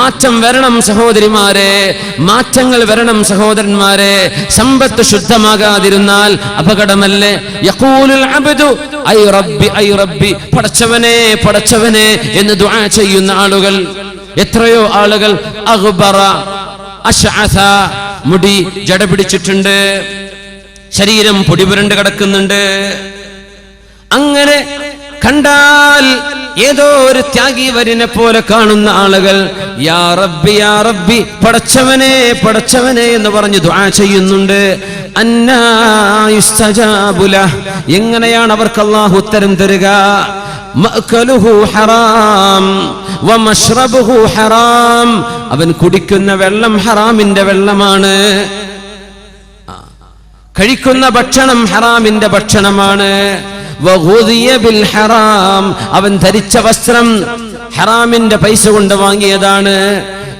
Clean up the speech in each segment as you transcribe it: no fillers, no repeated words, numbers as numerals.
മാറ്റം വരണം സഹോദരിമാരെ, മാറ്റങ്ങൾ വരണം സഹോദരന്മാരെ. സമ്പത്ത് ശുദ്ധമാകാതിരുന്നാൽ അപകടമല്ലേ? യഖൂലുൽ അബ്ദു ഐ റബ്ബി ഐ റബ്ബി, പടച്ചവനെ പടച്ചവനെ എന്ന് ദുആ ചെയ്യുന്ന ആളുകൾ എത്രയോ ആളുകൾ അഗ്ബറ അശ്അസ, മുടി ജട പിടിച്ചിട്ടുണ്ട്, ശരീരം പൊടിപുരണ്ട് കിടക്കുന്നുണ്ട്. അങ്ങനെ കണ്ടാൽ ഏതോ ഒരു ത്യാഗി വരിനെ പോലെ കാണുന്ന ആളുകൾ യാ റബ്ബി യാ റബ്ബി, പടച്ചവനെ പടച്ചവനെ എന്ന് പറഞ്ഞ് ദുആ ചെയ്യുന്നുണ്ട്. അന്നാ യുസ്തജാബു ലഹ്, എങ്ങനെയാണ് അവർക്ക് അല്ലാഹു ഉത്തരം തരുക? മഅ്കലുഹു ഹറാം വമശ്റബുഹു ഹറാം, അവൻ കുടിക്കുന്ന വെള്ളം ഹറാമിന്റെ വെള്ളമാണ്, കഴിക്കുന്ന ഭക്ഷണം ഹറാമിന്റെ ഭക്ഷണമാണ്. വഗുദിയ ബിൽ ഹറാം, അവൻ ധരിച്ച വസ്ത്രം ഹറാമിന്റെ പൈസ കൊണ്ട് വാങ്ങിയതാണ്.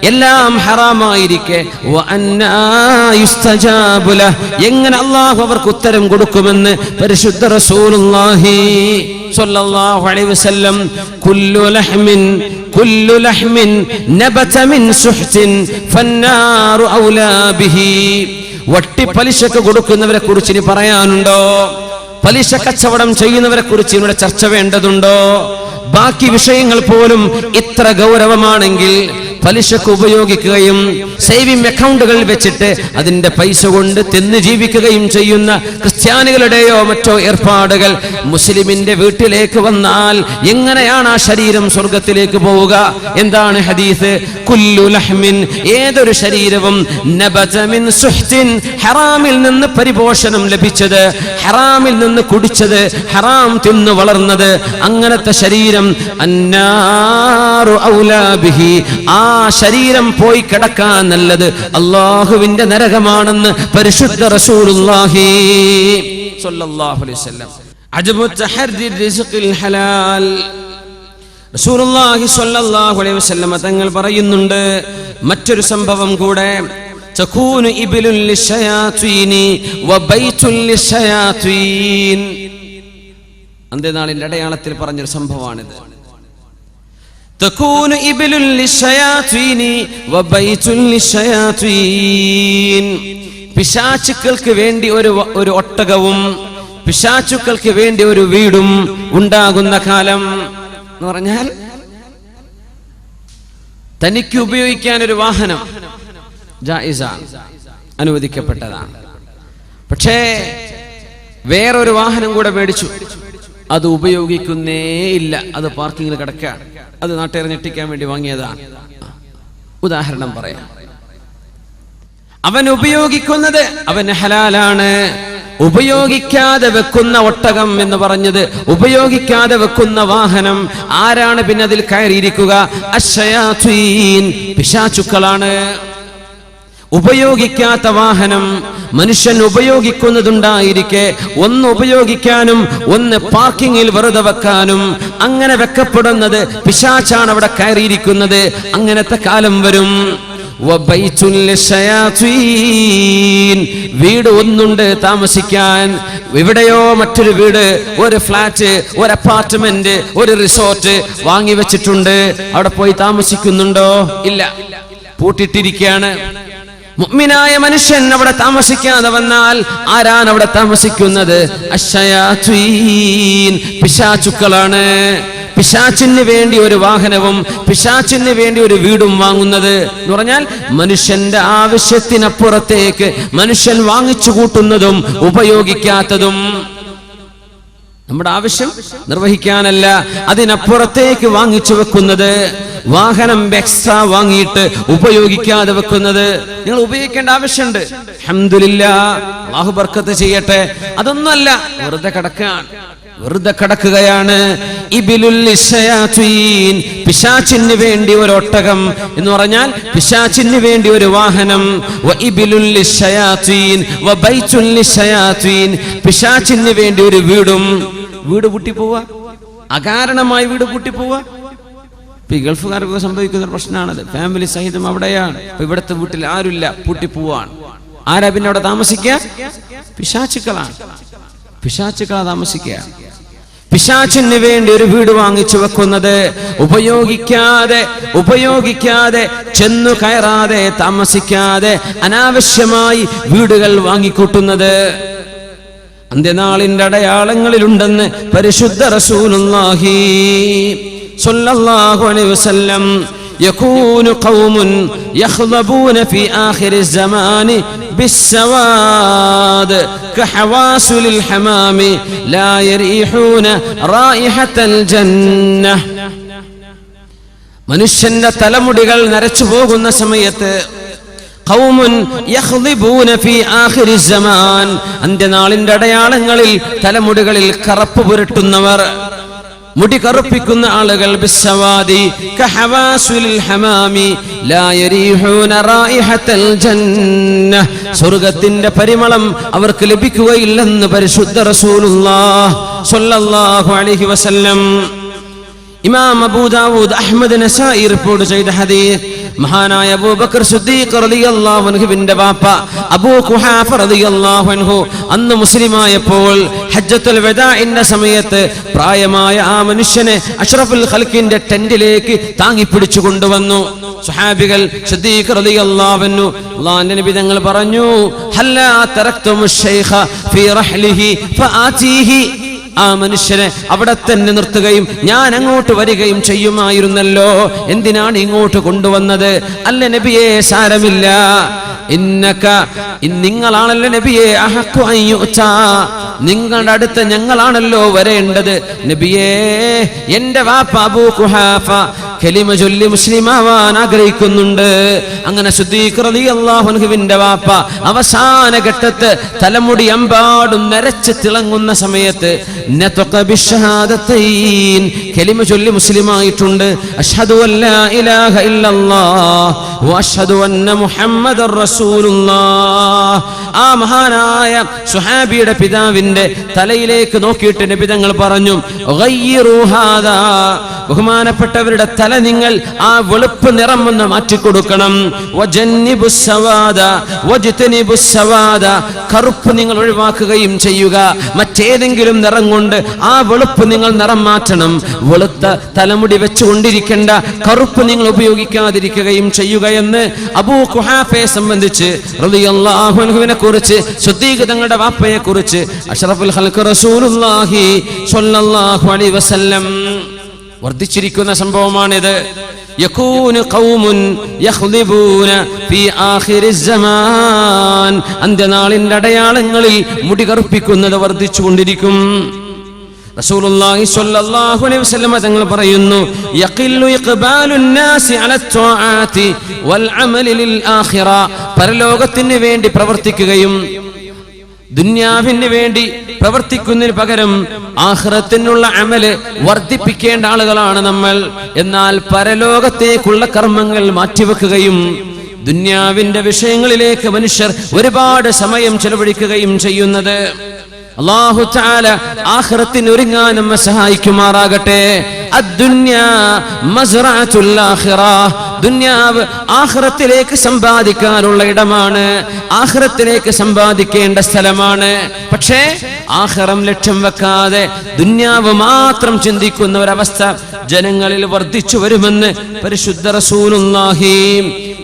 എല്ലാം ഹറാമായിരിക്കെ വഅന്നാ യുസ്തജാബു ലഹ്, എങ്ങനെ അല്ലാഹു അവർക്ക് ഉത്തരം കൊടുക്കുമെന്ന് പരിശുദ്ധ റസൂലുള്ളാഹി സ്വല്ലല്ലാഹു അലൈഹി വസല്ലം കുല്ലു ലഹ്മിൻ നബത മിൻ സുഹ്തിൻ ഫന്നാറു ഔലാ ബിഹി. വട്ടി പലിശക്ക് കൊടുക്കുന്നവരെ കുറിച്ച് ഇനി പറയാനുണ്ടോ? പലിശ കച്ചവടം ചെയ്യുന്നവരെ കുറിച്ച് ഇവിടെ ചർച്ച വേണ്ടതുണ്ടോ? ബാക്കി വിഷയങ്ങൾ പോലും ഇത്ര ഗൗരവമാണെങ്കിൽ പലിശക്ക് ഉപയോഗിക്കുകയും സേവിംഗ് അക്കൗണ്ടുകൾ വെച്ചിട്ട് അതിന്റെ പൈസ കൊണ്ട് തിന്ന് ജീവിക്കുകയും ചെയ്യുന്ന ക്രിസ്ത്യാനികളുടെയോ മറ്റോ ഏർപ്പാടുകൾ മുസ്ലിമിന്റെ വീട്ടിലേക്ക് വന്നാൽ എങ്ങനെയാണ് ആ ശരീരം സ്വർഗത്തിലേക്ക് പോവുക? എന്താണ് ഹദീസ്? കുല്ലു ലഹ്മിൻ, ഏതൊരു ശരീരവും നബത മിൻ സുഹ്തിൻ, ഹറാമിൽ നിന്ന് പരിപോഷണം ലഭിച്ചത്, ഹറാമിൽ നിന്ന് കുടിച്ചത്, ഹറാം തിന്നു വളർന്നത്, അങ്ങനത്തെ ശരീരം അന്നാറു ഔലാ ബിഹി, ആ ശരീരം പോയി കിടക്കാൻ നല്ലത് അല്ലാഹുവിന്റെ നരകമാണെന്ന് പരിശുദ്ധ റസൂലുള്ളാഹി സ്വല്ലല്ലാഹു അലൈഹി വസല്ലം. അജ്ബു തഹർരി റിസ്ഖിൽ ഹലാൽ, റസൂലുള്ളാഹി സ്വല്ലല്ലാഹു അലൈഹി വസല്ലം തങ്ങൾ പറയുന്നുണ്ട് മറ്റൊരു സംഭവം കൂടെ. തകൂനു ഇബ്ലുൽ ലിശയാതീനി വബൈതുൽ ലിശയാതീൻ, അന്ത്യനാളിന്റെ അടയാളത്തിൽ പറഞ്ഞൊരു സംഭവമാണിത്. തകൂനു ഇബ്ലുൽ ലിശയാതീനി വബൈതുൽ ലിശയാതീൻ, പിശാചുക്കൾക്ക് വേണ്ടി ഒരു ഒട്ടകവും പിശാചുക്കൾക്ക് വേണ്ടി ഒരു വീടും ഉണ്ടാകുന്ന കാലം എന്ന് പറഞ്ഞാൽ, തനിക്ക് ഉപയോഗിക്കാൻ ഒരു വാഹനം ജായിസാണ്, അനുവദിക്കപ്പെട്ടതാണ്. പക്ഷേ വേറൊരു വാഹനം കൂടെ മേടിച്ചു, അത് ഉപയോഗിക്കുന്നേ ഇല്ല, അത് പാർക്കിങ്ങിൽ കിടക്കുകയാണ്, അത് നാട്ടുകാരെ ഞെട്ടിക്കാൻ വേണ്ടി വാങ്ങിയതാണ്. ഉദാഹരണം പറയാം, അവൻ ഉപയോഗിക്കുന്നത് അവന് ഹലാലാണ്. ഉപയോഗിക്കാതെ വെക്കുന്ന ഒട്ടകം എന്ന് പറഞ്ഞത്, ഉപയോഗിക്കാതെ വെക്കുന്ന വാഹനം ആരാണ് പിന്നെ അതിൽ കയറിയിരിക്കുക? അശ്ശയാതീൻ, പിശാചുക്കളാണ്. ഉപയോഗിക്കാത്ത വാഹനം മനുഷ്യൻ ഉപയോഗിക്കുന്നതുണ്ടായിരിക്കെ ഒന്ന് ഉപയോഗിക്കാനും ഒന്ന് പാർക്കിങ്ങിൽ വെറുതെ വെക്കാനും, അങ്ങനെ വെക്കപ്പെടുന്നത് പിശാചാണ് അവിടെ കയറിയിരിക്കുന്നത്. അങ്ങനത്തെ കാലം വരും. വീട് ഒന്നുണ്ട് താമസിക്കാൻ, എവിടെയോ മറ്റൊരു വീട്, ഒരു ഫ്ലാറ്റ്, ഒരു അപ്പാർട്ട്മെന്റ്, ഒരു റിസോർട്ട് വാങ്ങി വെച്ചിട്ടുണ്ട്. അവിടെ പോയി താമസിക്കുന്നുണ്ടോ? ഇല്ല, പൂട്ടിട്ടിരിക്കുകയാണ്. മുഅ്മിനായ മനുഷ്യൻ അവിടെ താമസിക്കാതെ വന്നാൽ ആരാണ് അവിടെ താമസിക്കുന്നത്? അശ്ശയാതീൻ, പിശാചുക്കളാണ്. പിശാചിന് വേണ്ടി ഒരു വാഹനവും പിശാചിന് വേണ്ടി ഒരു വീടും വാങ്ങുന്നത് എന്ന് പറഞ്ഞാൽ, മനുഷ്യന്റെ ആവശ്യത്തിനപ്പുറത്തേക്ക് മനുഷ്യൻ വാങ്ങിച്ചു കൂട്ടുന്നതും ഉപയോഗിക്കാത്തതും. നമ്മുടെ ആവശ്യം നിർവഹിക്കാനല്ല, അതിനപ്പുറത്തേക്ക് വാങ്ങിച്ചു വെക്കുന്നത്. വാഹനം എക്സ്ട്രാ വാങ്ങിയിട്ട് ഉപയോഗിക്കാതെ വെക്കുന്നത്. നിങ്ങൾ ഉപയോഗിക്കേണ്ട ആവശ്യമുണ്ട്, അൽഹംദുലില്ലാഹ്, അല്ലാഹു ബർക്കത്ത് ചെയ്യട്ടെ. അതൊന്നുമല്ല, വെറുതെ കിടക്കാൻ, വെറുതെ കിടക്കുകയാണ്. ഇബ്ലുൽ ലിശയാതീൻ, പിശാചിന് വേണ്ടി ഒരു ഒട്ടകം എന്ന് പറഞ്ഞാൽ പിശാചിന് വേണ്ടി ഒരു വാഹനം. വ ഇബ്ലുൽ ലിശയാതീൻ വ ബൈതുൽ ലിശയാതീൻ, പിശാചിന് വേണ്ടി ഒരു വീടും. വീട് പൂട്ടി പോവാ, അകാരണമായി വീട് പൂട്ടി പോവാ. ഇപ്പൊ ഈ ഗൾഫുകാർക്കൊക്കെ സംഭവിക്കുന്ന ഒരു പ്രശ്നമാണത്. ഫാമിലി സഹിതം അവിടെയാണ്, ഇപ്പൊ ഇവിടുത്തെ വീട്ടിൽ ആരുമില്ല, പൂട്ടി പോവാണ്. ആരാ പിന്നെ അവിടെ താമസിക്കുക? പിശാചുക്കളാണ്, പിശാചുക്കളാ താമസിക്കുക. പിശാചിന് വേണ്ടി ഒരു വീട് വാങ്ങിച്ചു വെക്കുന്നത്, ഉപയോഗിക്കാതെ ചെന്നു കയറാതെ താമസിക്കാതെ അനാവശ്യമായി വീടുകൾ വാങ്ങിക്കൂട്ടുന്നത് അന്ത്യനാളിന്റെ അടയാളങ്ങളിലുണ്ടെന്ന് പരിശുദ്ധ റസൂലുള്ളാഹി സ്വല്ലല്ലാഹു അലൈഹി വസല്ലം. يكون قوم يخضبون في آخر الزمان بالسواد كحواسل الحمام لا يريحون رائحة الجنة. മനുഷ്യന്റെ തലമുടികൾ നരച്ചു പോകുന്ന സമയത്ത് ഖൗമുൻ യഖ്ളിബൂന ഫീ ആഖിരി സമാൻ, അന്ത്യനാളിന്റെ അടയാളങ്ങളിൽ തലമുടികളിൽ കറുപ്പ് പുരട്ടുന്നവർ, മുടി കറുപ്പിക്കുന്ന ആളുകൾ, ബിസ്സവാദി കഹവാസുലിൽ ഹമാമി ലാ യരീഹൂന റായിഹത്തൽ ജന്ന, സ്വർഗ്ഗത്തിന്റെ പരിമളം അവർക്ക് ലഭിക്കുകയില്ലെന്ന് പരിശുദ്ധ റസൂലുള്ളാഹി സ്വല്ലല്ലാഹു അലൈഹി വസല്ലം. ഇമാം അബൂ ദാവൂദ്, അഹ്മദ്, നസായി റിപ്പോർട്ട് ചെയ്ത ഹദീസ്, മഹാനായ അബൂബക്കർ സിദ്ദീഖ് റളിയല്ലാഹു അൻഹുവിന്റെ വാപ്പ അബൂ ഖുഹാഫ റളിയല്ലാഹു അൻഹു അന്ന് മുസ്ലിമായപ്പോൾ ഹജ്ജത്തുൽ വദാഇന്റെ സമയത്ത് പ്രായമായ ആ മനുഷ്യനെ അഷ്റഫുൽ ഖൽഖിന്റെ ടെന്റിലേക്ക് താങ്ങിപ്പിടിച്ചു കൊണ്ടുവന്നു. സ്വഹാബികൾ സിദ്ദീഖ് റളിയല്ലാഹു അൻഹു അല്ലാഹുവിന്റെ നബി തങ്ങൾ പറഞ്ഞു, ഹല്ലാ തറക്തുമുശ് ശൈഖ ഫീ റഹ്ലിഹി ഫആതീഹി, ആ മനുഷ്യനെ അവിടെ തന്നെ നിർത്തുകയും ഞാൻ അങ്ങോട്ട് വരികയും ചെയ്യുമായിരുന്നല്ലോ, എന്തിനാണ് ഇങ്ങോട്ട് കൊണ്ടുവന്നത്? അല്ല നബിയെ, സാരമില്ല, നിങ്ങളാണല്ലോ നബിയെ, അഹഖു അൻ യുഅ്താ, നിങ്ങളുടെ അടുത്ത് ഞങ്ങളാണല്ലോ വരേണ്ടത്. നബിയെ, എന്റെ വാപ്പ അബൂ ഖുഹാഫ കലിമ ചൊല്ലി മുസ്ലിമാവാൻ ആഗ്രഹിക്കുന്നുണ്ട്. അങ്ങനെ സിദ്ദീഖ് റളിയല്ലാഹു അൻഹുവിന്റെ വാപ്പ അവസാന ഘട്ടത്ത് തലമുടി അമ്പാടും നരച്ച് തിളങ്ങുന്ന സമയത്ത് നതഖ ബിശ്ശഹാദത്തൈൻ, കലിമ ചൊല്ലി മുസ്ലിമായിട്ടുണ്ട്. അഷ്ഹദു അല്ലാ ഇലാഹ ഇല്ലല്ലാഹ് വ അഷ്ഹദു അന്ന മുഹമ്മദർ റസൂലുള്ളാഹ്. ആ മഹാനായ സുഹാബിയുടെ പിതാവിന്റെ തലയിലേക്ക് നോക്കിയിട്ട് നബി തങ്ങൾ പറഞ്ഞു, ഗയ്യിറു ഹാദാ, ബഹുമാനപ്പെട്ടവരുടെ തല നിങ്ങൾ ആ വെളുപ്പ് നിറം ഒന്ന് മാറ്റിക്കൊടുക്കണം. വജന്നിബുസ് സവാദ വജ്തനിബുസ് സവാദ, കറുപ്പ് നിങ്ങൾ ഒഴിവാക്കുകയും ചെയ്യുക. മറ്റേതെങ്കിലും നിറം കൊണ്ട് ആ വെളുപ്പ് നിങ്ങൾ നിറം മാറ്റണം. വെളുത്ത തലമുടി വെച്ചുകൊണ്ടിരിക്കേണ്ട, കറുപ്പ് നിങ്ങൾ ഉപയോഗിക്കാതിരിക്കുകയും ചെയ്യുക എന്ന് അബൂ ഖുഹാഫയെ സംബന്ധിച്ച് റളിയല്ലാഹു അൻഹുവിനെ കുറിച്ച്, സിദ്ദീഖ് തങ്ങളുടെ വാപ്പയെ കുറിച്ച് അഷ്റഫുൽ ഖൽഖ് റസൂലുള്ളാഹി സ്വല്ലല്ലാഹു അലൈഹി വസല്ലം വർദ്ധിച്ചിരിക്കുന്ന സംഭവമാണിത്. യകൂനു ഖൗമുൻ യഖ്ളിബൂന ഫീ ആഖിരി സമാൻ, അന്ത്യനാളിന്റെ അടയാളങ്ങളിൽ മുടി കറുപ്പിക്കുന്നത് വർദ്ധിച്ചുകൊണ്ടിരിക്കും. റസൂലുള്ളാഹി സ്വല്ലല്ലാഹു അലൈഹി വസല്ലം തങ്ങൾ പറയുന്നു, യഖില്ലു ഇഖ്ബാലുൻ നാസി അല ത്വാആതി വൽ അമലി ലിൽ ആഖിറ, പരലോകത്തിന് വേണ്ടി പ്രവർത്തിക്കുകയും ദുനിയാവിന് വേണ്ടി പ്രവർത്തിക്കുന്നതിന് പകരം ആഖിറത്തിനുള്ള അമല് വർദ്ധിപ്പിക്കേണ്ട ആളുകളാണ് നമ്മൾ. എന്നാൽ പരലോകത്തേക്കുള്ള കർമ്മങ്ങൾ മാറ്റിവെക്കുകയും ദുനിയാവിന്റെ വിഷയങ്ങളിലേക്ക് മനുഷ്യർ ഒരുപാട് സമയം ചെലവഴിക്കുകയും ചെയ്യുന്നത് അല്ലാഹു തആല ആഖിറത്തിന് ഒരുങ്ങാൻ നമ്മെ സഹായിക്കുമാറാകട്ടെ. അദ്ദുന്യാ മസ്റഅത്തുൽ ആഖിറ, ദുനിയാവ് ആഖിറത്തിലേക്ക് സമ്പാദിക്കാനുള്ള ഇടമാണ്, ആഖിറത്തിലേക്ക് സമ്പാദിക്കേണ്ട സ്ഥലമാണ്. പക്ഷേ ആഖിറം ലക്ഷ്യം വെക്കാതെ ദുനിയാവ് മാത്രം ചിന്തിക്കുന്ന ഒരവസ്ഥ ജനങ്ങളിൽ വർദ്ധിച്ചു വരുമെന്ന് പരിശുദ്ധ റസൂലുള്ളാഹി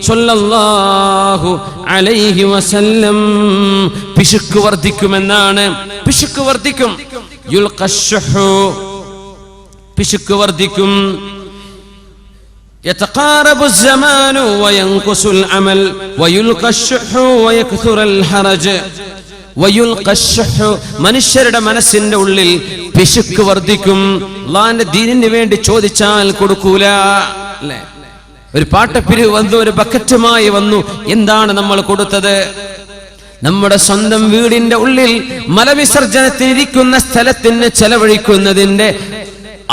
സ്വല്ലല്ലാഹു അലൈഹി വസല്ലം. പിശുക്ക് വർദ്ധിക്കുമെന്നാണ്, പിശുക്ക് വർദ്ധിക്കും. യുൽഖശ്ശുഹു, പിശുക്ക് വർദ്ധിക്കും. يتقارب الزمان وينقص العمل ويلقى الشح ويكثر الحرج ويلقى الشح, മനുഷ്യരുടെ മനസ്സിന്റെ ഉള്ളിൽ പിശുക്ക് വർദ്ധിക്കും. അല്ലാഹുവിന്റെ ദീനിന് വേണ്ടി ചോദിച്ചാൽ കൊടുക്കൂല. അല്ലേ, ഒരു പാട്ടപ്പിരിവ് വന്നു, ഒരു ബക്കറ്റുമായി വന്നു, എന്താണ് നമ്മൾ കൊടുത്തത്? നമ്മുടെ സ്വന്തം വീടിന്റെ ഉള്ളിൽ മലവിസർജനത്തിനിരിക്കുന്ന സ്ഥലത്തിന് ചെലവഴിക്കുന്നതിന്റെ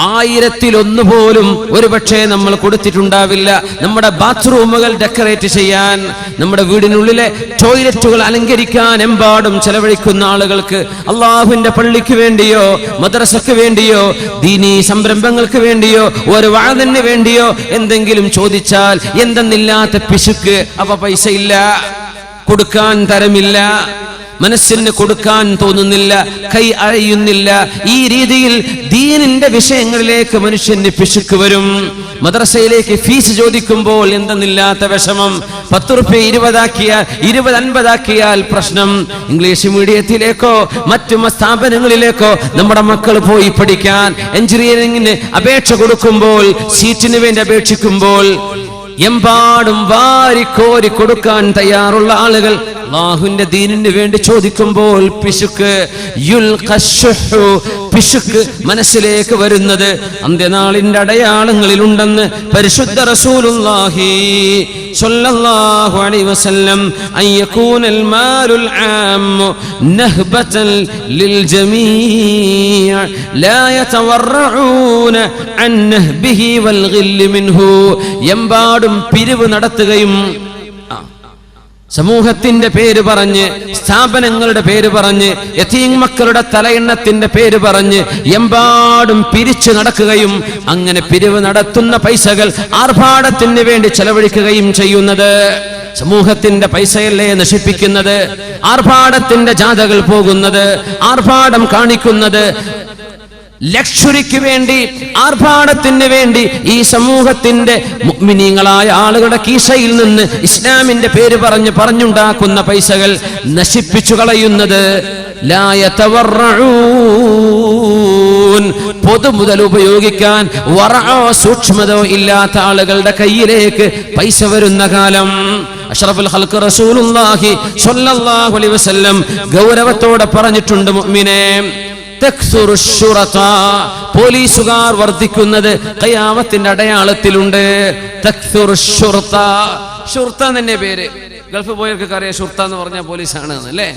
1000-1 പോലും ഒരുപക്ഷെ നമ്മൾ കൊടുത്തിട്ടുണ്ടാവില്ല. നമ്മുടെ ബാത്റൂമുകൾ ഡെക്കറേറ്റ് ചെയ്യാൻ, നമ്മുടെ വീടിനുള്ളിലെ ടോയ്ലറ്റുകൾ അലങ്കരിക്കാൻ എമ്പാടും ചെലവഴിക്കുന്ന ആളുകൾക്ക് അള്ളാഹുവിന്റെ പള്ളിക്ക് വേണ്ടിയോ മദ്രസക്ക് വേണ്ടിയോ ദീനീ സംരംഭങ്ങൾക്ക് വേണ്ടിയോ ഒരു വഅദിന് വേണ്ടിയോ എന്തെങ്കിലും ചോദിച്ചാൽ എന്തെന്നില്ലാത്ത പിശുക്ക്. അപ്പൊ പൈസ ഇല്ല, കൊടുക്കാൻ തരമില്ല. മനസ്സിന് കൊടുക്കാൻ തോന്നുന്നില്ല, കൈ അഴയുന്നില്ല. ഈ രീതിയിൽ ദീനിന്റെ വിഷയങ്ങളിലേക്ക് മനുഷ്യന് പിശുക്ക് വരും. മദ്രസയിലേക്ക് ഫീസ് ചോദിക്കുമ്പോൾ എന്തെന്നില്ലാത്ത വിഷമം. 10 റുപ്യ 20 50 പ്രശ്നം. ഇംഗ്ലീഷ് മീഡിയത്തിലേക്കോ മറ്റു സ്ഥാപനങ്ങളിലേക്കോ നമ്മുടെ മക്കൾ പോയി പഠിക്കാൻ എഞ്ചിനീയറിംഗിന് അപേക്ഷ കൊടുക്കുമ്പോൾ, സീറ്റിന് വേണ്ടി അപേക്ഷിക്കുമ്പോൾ എമ്പാടും വാരിക്കോരി കൊടുക്കാൻ തയ്യാറുള്ള ആളുകൾ അല്ലാഹുവിന്റെ ദീനിന് വേണ്ടി ചോദിക്കുമ്പോൾ പിശുക്ക് മനസ്സിലേക്ക് വരുന്നത് അന്ത്യനാളിന്റെ അടയാളങ്ങളിൽ ഉണ്ടെന്ന് പരിശുദ്ധ റസൂലുള്ളാഹി സ്വല്ലല്ലാഹു അലൈഹി വസല്ലം. അയ്യകൂനൽ മാലുൽ ആമ്മു നഹ്ബതൻ ലിൽ ജമീഅ ലാ യതവറഊന അൻ നഹ്ബിഹി വൽ ഗില്ല് മിൻഹു. എമ്പാടും പിരിവ് നടത്തുകയും സമൂഹത്തിന്റെ പേര് പറഞ്ഞ്, സ്ഥാപനങ്ങളുടെ പേര് പറഞ്ഞ്, യതീം മക്കളുടെ തലയെണ്ണത്തിന്റെ പേര് പറഞ്ഞ് എമ്പാടും പിരിച്ചു നടക്കുകയും അങ്ങനെ പിരിവ് നടത്തുന്ന പൈസകൾ ആർഭാടത്തിന് വേണ്ടി ചെലവഴിക്കുകയും ചെയ്യുന്നത്. സമൂഹത്തിന്റെ പൈസയല്ലേ നശിപ്പിക്കുന്നത്? ആർഭാടത്തിന്റെ ജാഥകൾ പോകുന്നത്, ആർഭാടം കാണിക്കുന്നത്, ലക്ഷറിക്ക് വേണ്ടി, ആർഭാടത്തിന് വേണ്ടി ഈ സമൂഹത്തിന്റെ മുഅ്മിനീങ്ങളായ ആളുകളുടെ കീശയിൽ നിന്ന് ഇസ്ലാമിന്റെ പേര് പറഞ്ഞുണ്ടാക്കുന്ന പൈസകൾ നശിപ്പിച്ചു കളയുന്നത്. ലാ യതവറഊൻ, പൊതുമുതൽ ഉപയോഗിക്കാൻ വറഅോ സൂക്ഷ്മതയോ ഇല്ലാത്ത ആളുകളുടെ കയ്യിലേക്ക് പൈസ വരുന്ന കാലം. അഷ്റഫുൽ ഖൽഖ് റസൂലുള്ളാഹി സ്വല്ലല്ലാഹു അലൈഹി വസല്ലം ഗൗരവത്തോടെ പറഞ്ഞിട്ടുണ്ട്, മുഅ്മിനേ, പോലീസുകാർ വർദ്ധിക്കുന്നത് ഖിയാമത്തിന്റെ അടയാളത്തിലുണ്ട്. ഷുർത്ത തന്നെ പേര്. ഗൾഫ് പോയവർക്ക് അറിയാം, ഷുർത്ത എന്ന് പറഞ്ഞാൽ പോലീസാണ് അല്ലേ.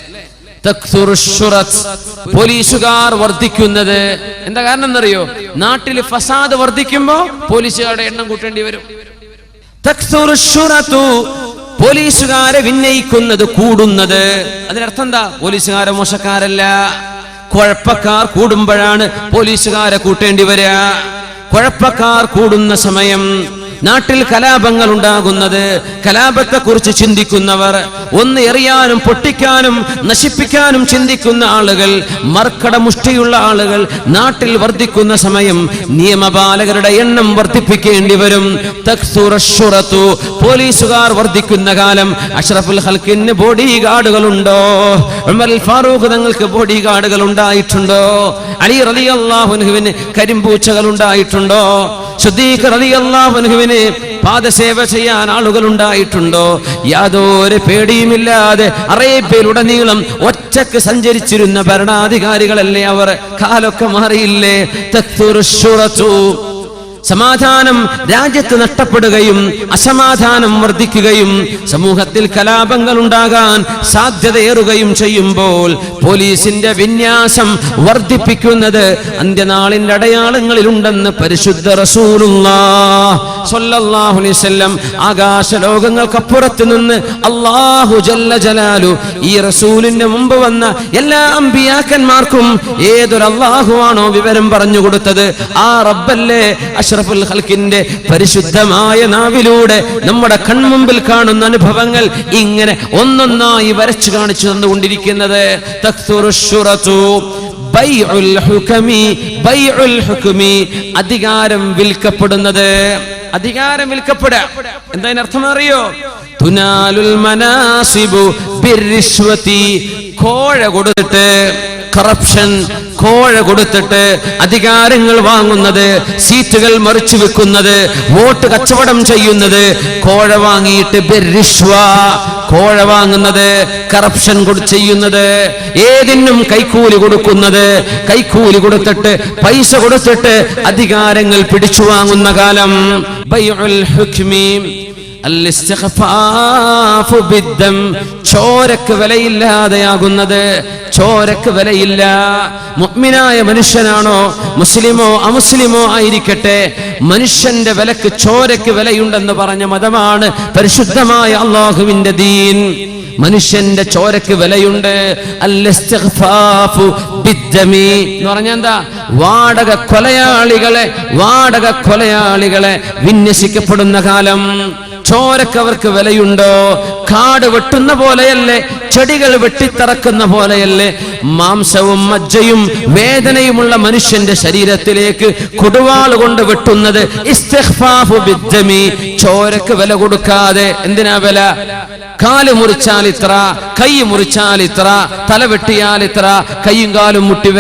പോലീസുകാർ വർദ്ധിക്കുന്നത് എന്താ കാരണം എന്നറിയോ? നാട്ടിൽ ഫസാദ് വർദ്ധിക്കുമ്പോ പോലീസുകാരുടെ എണ്ണം കൂട്ടേണ്ടി വരും. പോലീസുകാരെ വിനയിക്കുന്നത് കൂടുന്നത്. അതിനർത്ഥം എന്താ? പോലീസുകാരെ മോശക്കാരല്ല, കുഴപ്പക്കാർ കൂടുമ്പോഴാണ് പോലീസുകാരെ കൂട്ടേണ്ടി വരിക. കുഴപ്പക്കാർ കൂടുന്ന സമയം നാട്ടിൽ കലാപങ്ങൾ ഉണ്ടാകുന്നത്. കലാപത്തെ കുറിച്ച് ചിന്തിക്കുന്നവർ, ഒന്ന് എറിയാനും പൊട്ടിക്കാനും നശിപ്പിക്കാനും ചിന്തിക്കുന്ന ആളുകൾ, മർക്കട മുഷ്ടിയുള്ള ആളുകൾ നാട്ടിൽ വർദ്ധിക്കുന്ന സമയം നിയമപാലകരുടെ എണ്ണം വർദ്ധിപ്പിക്കേണ്ടി വരും. പോലീസുകാർ വർദ്ധിക്കുന്ന കാലം അഷ്റഫുൽ ഖൽഖിന് ബോഡി ഗാർഡുകളുണ്ടോ? ഉമർ ഫാറൂഖ് തങ്ങൾക്ക് ബോഡി ഗാർഡുകൾ ഉണ്ടായിട്ടുണ്ടോ? അലി റളിയല്ലാഹു അൻഹുവിന് കരിമ്പൂച്ചകൾ ഉണ്ടായിട്ടുണ്ടോ? സിദ്ദീഖ് റളിയല്ലാഹു അൻഹുവിന് പാദസേവ ചെയ്യാൻ ആളുകൾ ഉണ്ടായിട്ടുണ്ടോ? യാതൊരു പേടിയുമില്ലാതെ അറേബ്യയിലുടനീളം ഒറ്റക്ക് സഞ്ചരിച്ചിരുന്ന ഭരണാധികാരികളല്ലേ അവർ? കാലൊക്കെ മാറിയില്ലേ? സമാധാനം രാജ്യത്ത് നഷ്ടപ്പെടുകയും അസമാധാനം വർദ്ധിക്കുകയും സമൂഹത്തിൽ കലാപങ്ങൾ ഉണ്ടാകാൻ സാധ്യതയേറുകയും ചെയ്യുമ്പോൾ പോലീസിന്റെ വിന്യാസം വർദ്ധിപ്പിക്കുന്നത് അന്ത്യനാളിന്റെ അടയാളങ്ങളിലുണ്ടെന്ന് പരിശുദ്ധ റസൂലുള്ളാഹി സ്വല്ലല്ലാഹു അലൈഹി വസല്ലം. ആകാശ ലോകങ്ങൾക്കപ്പുറത്ത് നിന്ന് അല്ലാഹു ജല്ല ജലാലു ഈ റസൂലിന്റെ മുമ്പ് വന്ന എല്ലാ അമ്പിയാക്കന്മാർക്കും ഏതൊരു അല്ലാഹുവാണോ വിവരം പറഞ്ഞു കൊടുത്തത്, ആ റബ്ബല്ലേ അഷ്റഫുൽ ഖൽഖിന്റെ പരിശുദ്ധമായ നാവിലൂടെ നമ്മുടെ കൺമുമ്പിൽ കാണുന്ന അനുഭവങ്ങൾ ഇങ്ങനെ ഒന്നൊന്നായി വരച്ചു കാണിച്ചു തന്നുകൊണ്ടിരിക്കുന്നത്. അധികാരം വിൽക്കപ്പെടുന്നത്. അധികാരം വിൽക്കപ്പെടുക എന്താ അർത്ഥം അറിയോ? തുനാലുൽ മനാസിബു ബിർരിശ്വതി, കോഴ കൊടുത്തിട്ട്, കറപ്ഷൻ, കോഴ കൊടുത്തിട്ട് അധികാരങ്ങൾ വാങ്ങുന്നത്, സീറ്റുകൾ മറിച്ചു വെക്കുന്നത്, വോട്ട് കച്ചവടം ചെയ്യുന്നത്, കോഴ വാങ്ങിയിട്ട് ബിർരിശ്വ, കോഴ വാങ്ങുന്നത്, കറപ്ഷൻ ചെയ്യുന്നത്, ഏതിനും കൈക്കൂലി കൊടുക്കുന്നത്, കൈക്കൂലി കൊടുത്തിട്ട് പൈസ കൊടുത്തിട്ട് അധികാരങ്ങൾ പിടിച്ചു വാങ്ങുന്ന കാലം. ബൈഉൽ ഹുക്മി അൽ-ഇസ്തിഖ്ഫാഫു ബിദ്ദം, ചോരക്ക് വിലയില്ലാതെയാകുന്നത്. ചോരക്ക് വിലയില്ല. മുഅ്മിനായ മനുഷ്യനാണോ മുസ്ലിമോ അമുസ്ലിമോ ആയിരിക്കട്ടെ, മനുഷ്യന്റെ വിലക്ക് ചോരക്ക് വിലയുണ്ടെന്ന് പറഞ്ഞ മതമാണ് പരിശുദ്ധമായ അല്ലാഹുവിന്റെ ദീൻ. മനുഷ്യന്റെ ചോരക്ക് വിലയുണ്ട്. അൽ-ഇസ്തിഗ്ഫാഫു ബിദ്ദമി എന്ന് പറഞ്ഞാൽ എന്താ? വാടക കൊലയാളികളെ വിന്യസിക്കപ്പെടുന്ന കാലം. ചോരക്ക് അവർക്ക് വിലയുണ്ടോ? കാട് വെട്ടുന്ന പോലെയല്ലേ, ചെടികൾ വെട്ടിത്തറക്കുന്ന പോലെയല്ലേ മാംസവും മജ്ജയും വേദനയുമുള്ള മനുഷ്യന്റെ ശരീരത്തിലേക്ക് കൊടുവാൾ കൊണ്ട് വെട്ടുന്നത്? ഇസ്തിഖ്ഫാഫു ബിദ്ദമി, ചോരക്ക് വില കൊടുക്കാതെ. എന്തിനാ വില? കാല് മുറിച്ചാൽ ഇത്ര, കൈ മുറിച്ചാൽ ഇത്ര, തല വെട്ടിയാൽ ഇത്ര, കൈയും കാലും മുട്ടി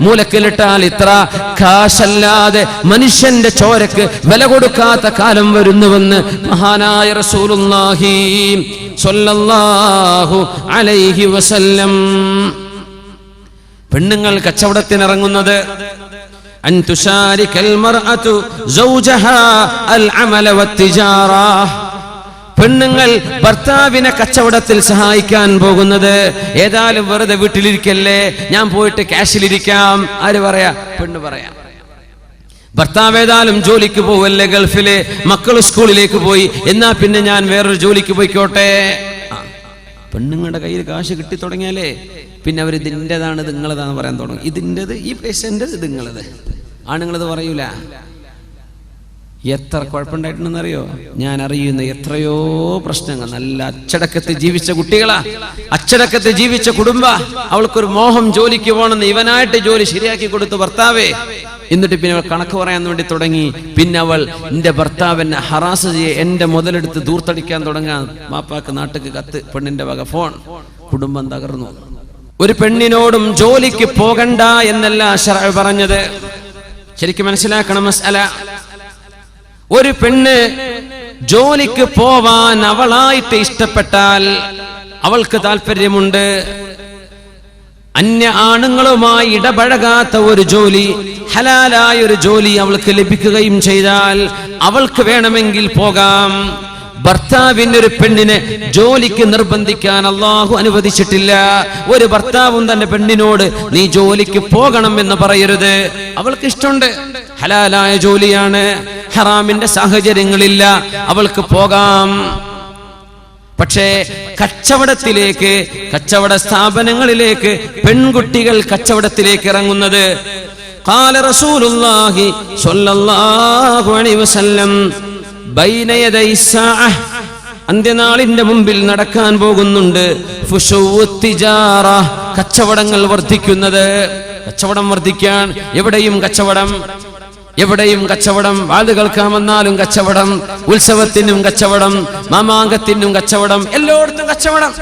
മൂലക്കിലിട്ടാൽ ഇത്ര, കാശല്ലാതെ മനുഷ്യന്റെ ചോരക്ക് വില കൊടുക്കാത്ത കാലം വരുന്നുവെന്ന് മഹാനായ റസൂലുള്ളാഹി സ്വല്ലല്ലാഹു അലൈഹി വസല്ലം. പെണ്ണുങ്ങൾ കച്ചവടത്തിനിറങ്ങുന്നത് അൻ തുശാരികൽ മർഅതു സൗജഹാ അൽ അമല വത്തിജാറ. പെണ്ണുങ്ങൾ ഭർത്താവിനെ കച്ചവടത്തിൽ സഹായിക്കാൻ പോകുന്നത് ഏതായാലും വെറുതെ വീട്ടിലിരിക്കല്ലേ, ഞാൻ പോയിട്ട് ക്യാഷിലിരിക്കാം. ആര് പറയാ? പെണ്ണ് പറയാം. ഭർത്താവ് ഏതായാലും ജോലിക്ക് പോവല്ലേ ഗൾഫില്, മക്കൾ സ്കൂളിലേക്ക് പോയി, എന്നാ പിന്നെ ഞാൻ വേറൊരു ജോലിക്ക് പോയിക്കോട്ടെ. പെണ്ണുങ്ങളുടെ കയ്യിൽ കാശ് കിട്ടി തുടങ്ങിയാലേ പിന്നെ അവർ ഇതിൻ്റെതാണ് നിങ്ങളതാന്ന് പറയാൻ തുടങ്ങും. ഇതിൻ്റെത്, ഈ പൈസൻ്റെ ഇത് നിങ്ങളത്. ആണുങ്ങളത് പറയൂല. എത്ര കുഴപ്പമുണ്ടായിട്ടുണ്ടെന്നറിയോ? ഞാൻ അറിയുന്ന എത്രയോ പ്രശ്നങ്ങൾ. നല്ല അച്ചടക്കത്തിൽ ജീവിച്ച കുട്ടികളാ, അച്ചടക്കത്തിൽ ജീവിച്ച കുടുംബ. അവൾക്കൊരു മോഹം ജോലിക്ക് പോകണമെന്ന് ഇവനായിട്ട് ജോലി ശരിയാക്കി കൊടുത്തു ഭർത്താവേ. എന്നിട്ട് പിന്നെ അവൾ കണക്ക് പറയാൻ വേണ്ടി തുടങ്ങി. പിന്നെ അവൾ എന്റെ ഭർത്താവിനെ ഹറാസ് ചെയ്യെ, എന്റെ മുതലെടുത്ത് ദൂർത്തടിക്കാൻ തുടങ്ങാൻ. മാപ്പാക്ക് നാട്ടിക്ക് കത്ത്, പെണ്ണിന്റെ വക ഫോൺ. കുടുംബം തകർന്നു. ഒരു പെണ്ണിനോടും ജോലിക്ക് പോകണ്ട എന്നല്ല ശർഅ് പറഞ്ഞത്. ശരിക്കും മനസ്സിലാക്കണം മസ്അല. ഒരു പെണ്ണ് ജോലിക്ക് പോവാൻ അവളായിട്ട് ഇഷ്ടപ്പെട്ടാൽ, അവൾക്ക് താല്പര്യമുണ്ട്, അന്യ ആണുങ്ങളുമായി ഇടപഴകാത്ത ഒരു ജോലി, ഹലാലായ ഒരു ജോലി അവൾക്ക് ലഭിക്കുകയും ചെയ്താൽ അവൾക്ക് വേണമെങ്കിൽ പോകാം. ഭർത്താവിന് ഒരു പെണ്ണിനെ ജോലിക്ക് നിർബന്ധിക്കാൻ അല്ലാഹു അനുവദിച്ചിട്ടില്ല. ഒരു ഭർത്താവും തന്റെ പെണ്ണിനോട് നീ ജോലിക്ക് പോകണം എന്ന് പറയരുത്. അവൾക്ക് ഇഷ്ടമുണ്ട്, ഹലാലായ ജോലിയാണ്, ഹറാമിന്റെ സാഹചര്യങ്ങളില്ല, അവൾക്ക് പോകാം. പക്ഷേ കച്ചവടത്തിലേക്ക്, കച്ചവട സ്ഥാപനങ്ങളിലേക്ക് പെൺകുട്ടികൾ കച്ചവടത്തിലേക്ക് ഇറങ്ങുന്നത്, ഖാല റസൂലുള്ളാഹി സ്വല്ലല്ലാഹു അലൈഹി വസല്ലം, ബൈന യദൈ സാഅ, അന്ത്യനാളിന്റെ മുമ്പിൽ നടക്കാൻ പോകുന്നുണ്ട്, ഫുശുഉത് തിജാറ, കച്ചവടങ്ങൾ വർദ്ധിക്കുന്നത്. കച്ചവടം വർദ്ധിക്കാൻ എവിടെയും കച്ചവടം, എവിടെയും കച്ചവടം. വാത് കേൾക്കാൻ വന്നാലും കച്ചവടം, ഉത്സവത്തിനും കച്ചവടം, മാമാങ്കത്തിനും കച്ചവടം, എല്ലായിടത്തും കച്ചവടം.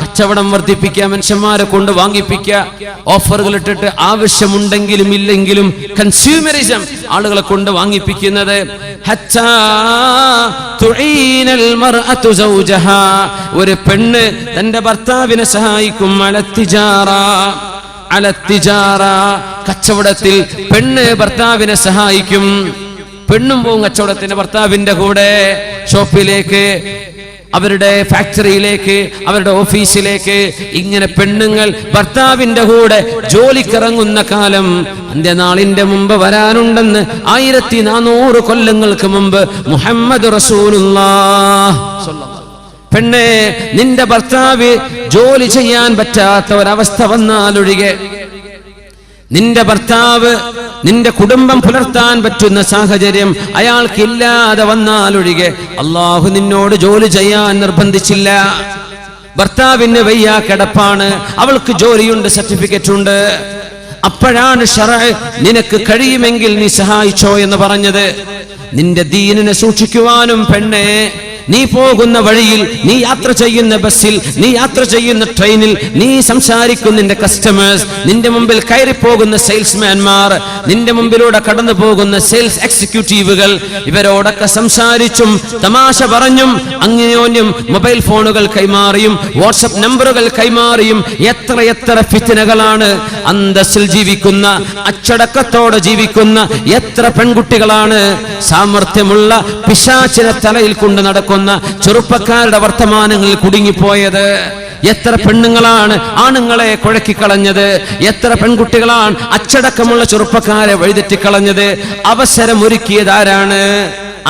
കച്ചവടം വർദ്ധിപ്പിക്കുക, മനുഷ്യന്മാരെ കൊണ്ട് വാങ്ങിപ്പിക്കുക, ഓഫറുകൾ ഇട്ടിട്ട് ആവശ്യമുണ്ടെങ്കിലും ഇല്ലെങ്കിലും കൺസ്യൂമറിസം, ആളുകളെ കൊണ്ട് വാങ്ങിപ്പിക്കുന്നത്. ഒരു പെണ്ണ് തന്റെ ഭർത്താവിനെ സഹായിക്കും. കച്ചവടത്തിൽ പെണ്ണ് ഭർത്താവിനെ സഹായിക്കും. പെണ്ണും പോവും കച്ചവടത്തിന് ഭർത്താവിന്റെ കൂടെ, ഷോപ്പിലേക്ക്, അവരുടെ ഫാക്ടറിയിലേക്ക്, അവരുടെ ഓഫീസിലേക്ക്. ഇങ്ങനെ പെണ്ണുങ്ങൾ ഭർത്താവിന്റെ കൂടെ ജോലിക്കിറങ്ങുന്ന കാലം അന്ത്യനാളിന്റെ മുമ്പ് വരാനുണ്ടെന്ന് 1400 കൊല്ലങ്ങൾക്ക് മുമ്പ് മുഹമ്മദ് റസൂലുള്ളാഹ്. പെണ്ണെ, നിന്റെ ഭർത്താവ് ജോലി ചെയ്യാൻ പറ്റാത്ത ഒരവസ്ഥ വന്നാലൊഴികെ, നിന്റെ ഭർത്താവ് നിന്റെ കുടുംബം പുലർത്താൻ പറ്റുന്ന സാഹചര്യം അയാൾക്കില്ലാതെ വന്നാലൊഴികെ അള്ളാഹു നിന്നോട് ജോലി ചെയ്യാൻ നിർബന്ധിച്ചില്ല. ഭർത്താവിന് വയ്യ, കിടപ്പാണ്, അവൾക്ക് ജോലിയുണ്ട്, സർട്ടിഫിക്കറ്റ് ഉണ്ട്. അപ്പോഴാണ് ശറഅ് നിനക്ക് കഴിയുമെങ്കിൽ നീ സഹായിച്ചോ എന്ന് പറഞ്ഞത്. നിന്റെ ദീനിനെ സൂക്ഷിക്കുവാനും പെണ്ണെ, നീ പോകുന്ന വഴിയിൽ, നീ യാത്ര ചെയ്യുന്ന ബസ്സിൽ, നീ യാത്ര ചെയ്യുന്ന ട്രെയിനിൽ, നീ സംസാരിക്കുന്ന നിന്റെ കസ്റ്റമേഴ്സ്, നിന്റെ മുമ്പിൽ കയറി പോകുന്ന സെയിൽസ്മാൻമാർ, നിന്റെ മുമ്പിലൂടെ കടന്നു പോകുന്ന സെയിൽസ് എക്സിക്യൂട്ടീവുകൾ, ഇവരോടൊക്കെ സംസാരിച്ചും തമാശ പറഞ്ഞും അന്യോന്യം മൊബൈൽ ഫോണുകൾ കൈമാറിയും വാട്സപ്പ് നമ്പറുകൾ കൈമാറിയും എത്ര ഫിത്നകളാണ്. അന്തസ്സിൽ ജീവിക്കുന്ന, അച്ചടക്കത്തോടെ ജീവിക്കുന്ന എത്ര പെൺകുട്ടികളാണ് സാമർത്ഥ്യമുള്ള പിശാചിനെ തലയിൽ കൊണ്ട് നടക്കുന്ന ചെറുപ്പക്കാരുടെ വർത്തമാനങ്ങളിൽ കുടുങ്ങിപ്പോയത്. എത്ര പെണ്ണുങ്ങളാണ് ആണുങ്ങളെ കുഴക്കിക്കളഞ്ഞത്, എത്ര പെൺകുട്ടികളാണ് അച്ചടക്കമുള്ള ചെറുപ്പക്കാരെ വഴിതെറ്റിക്കളഞ്ഞത്. അവസരമൊരുക്കിയത് ആരാണ്?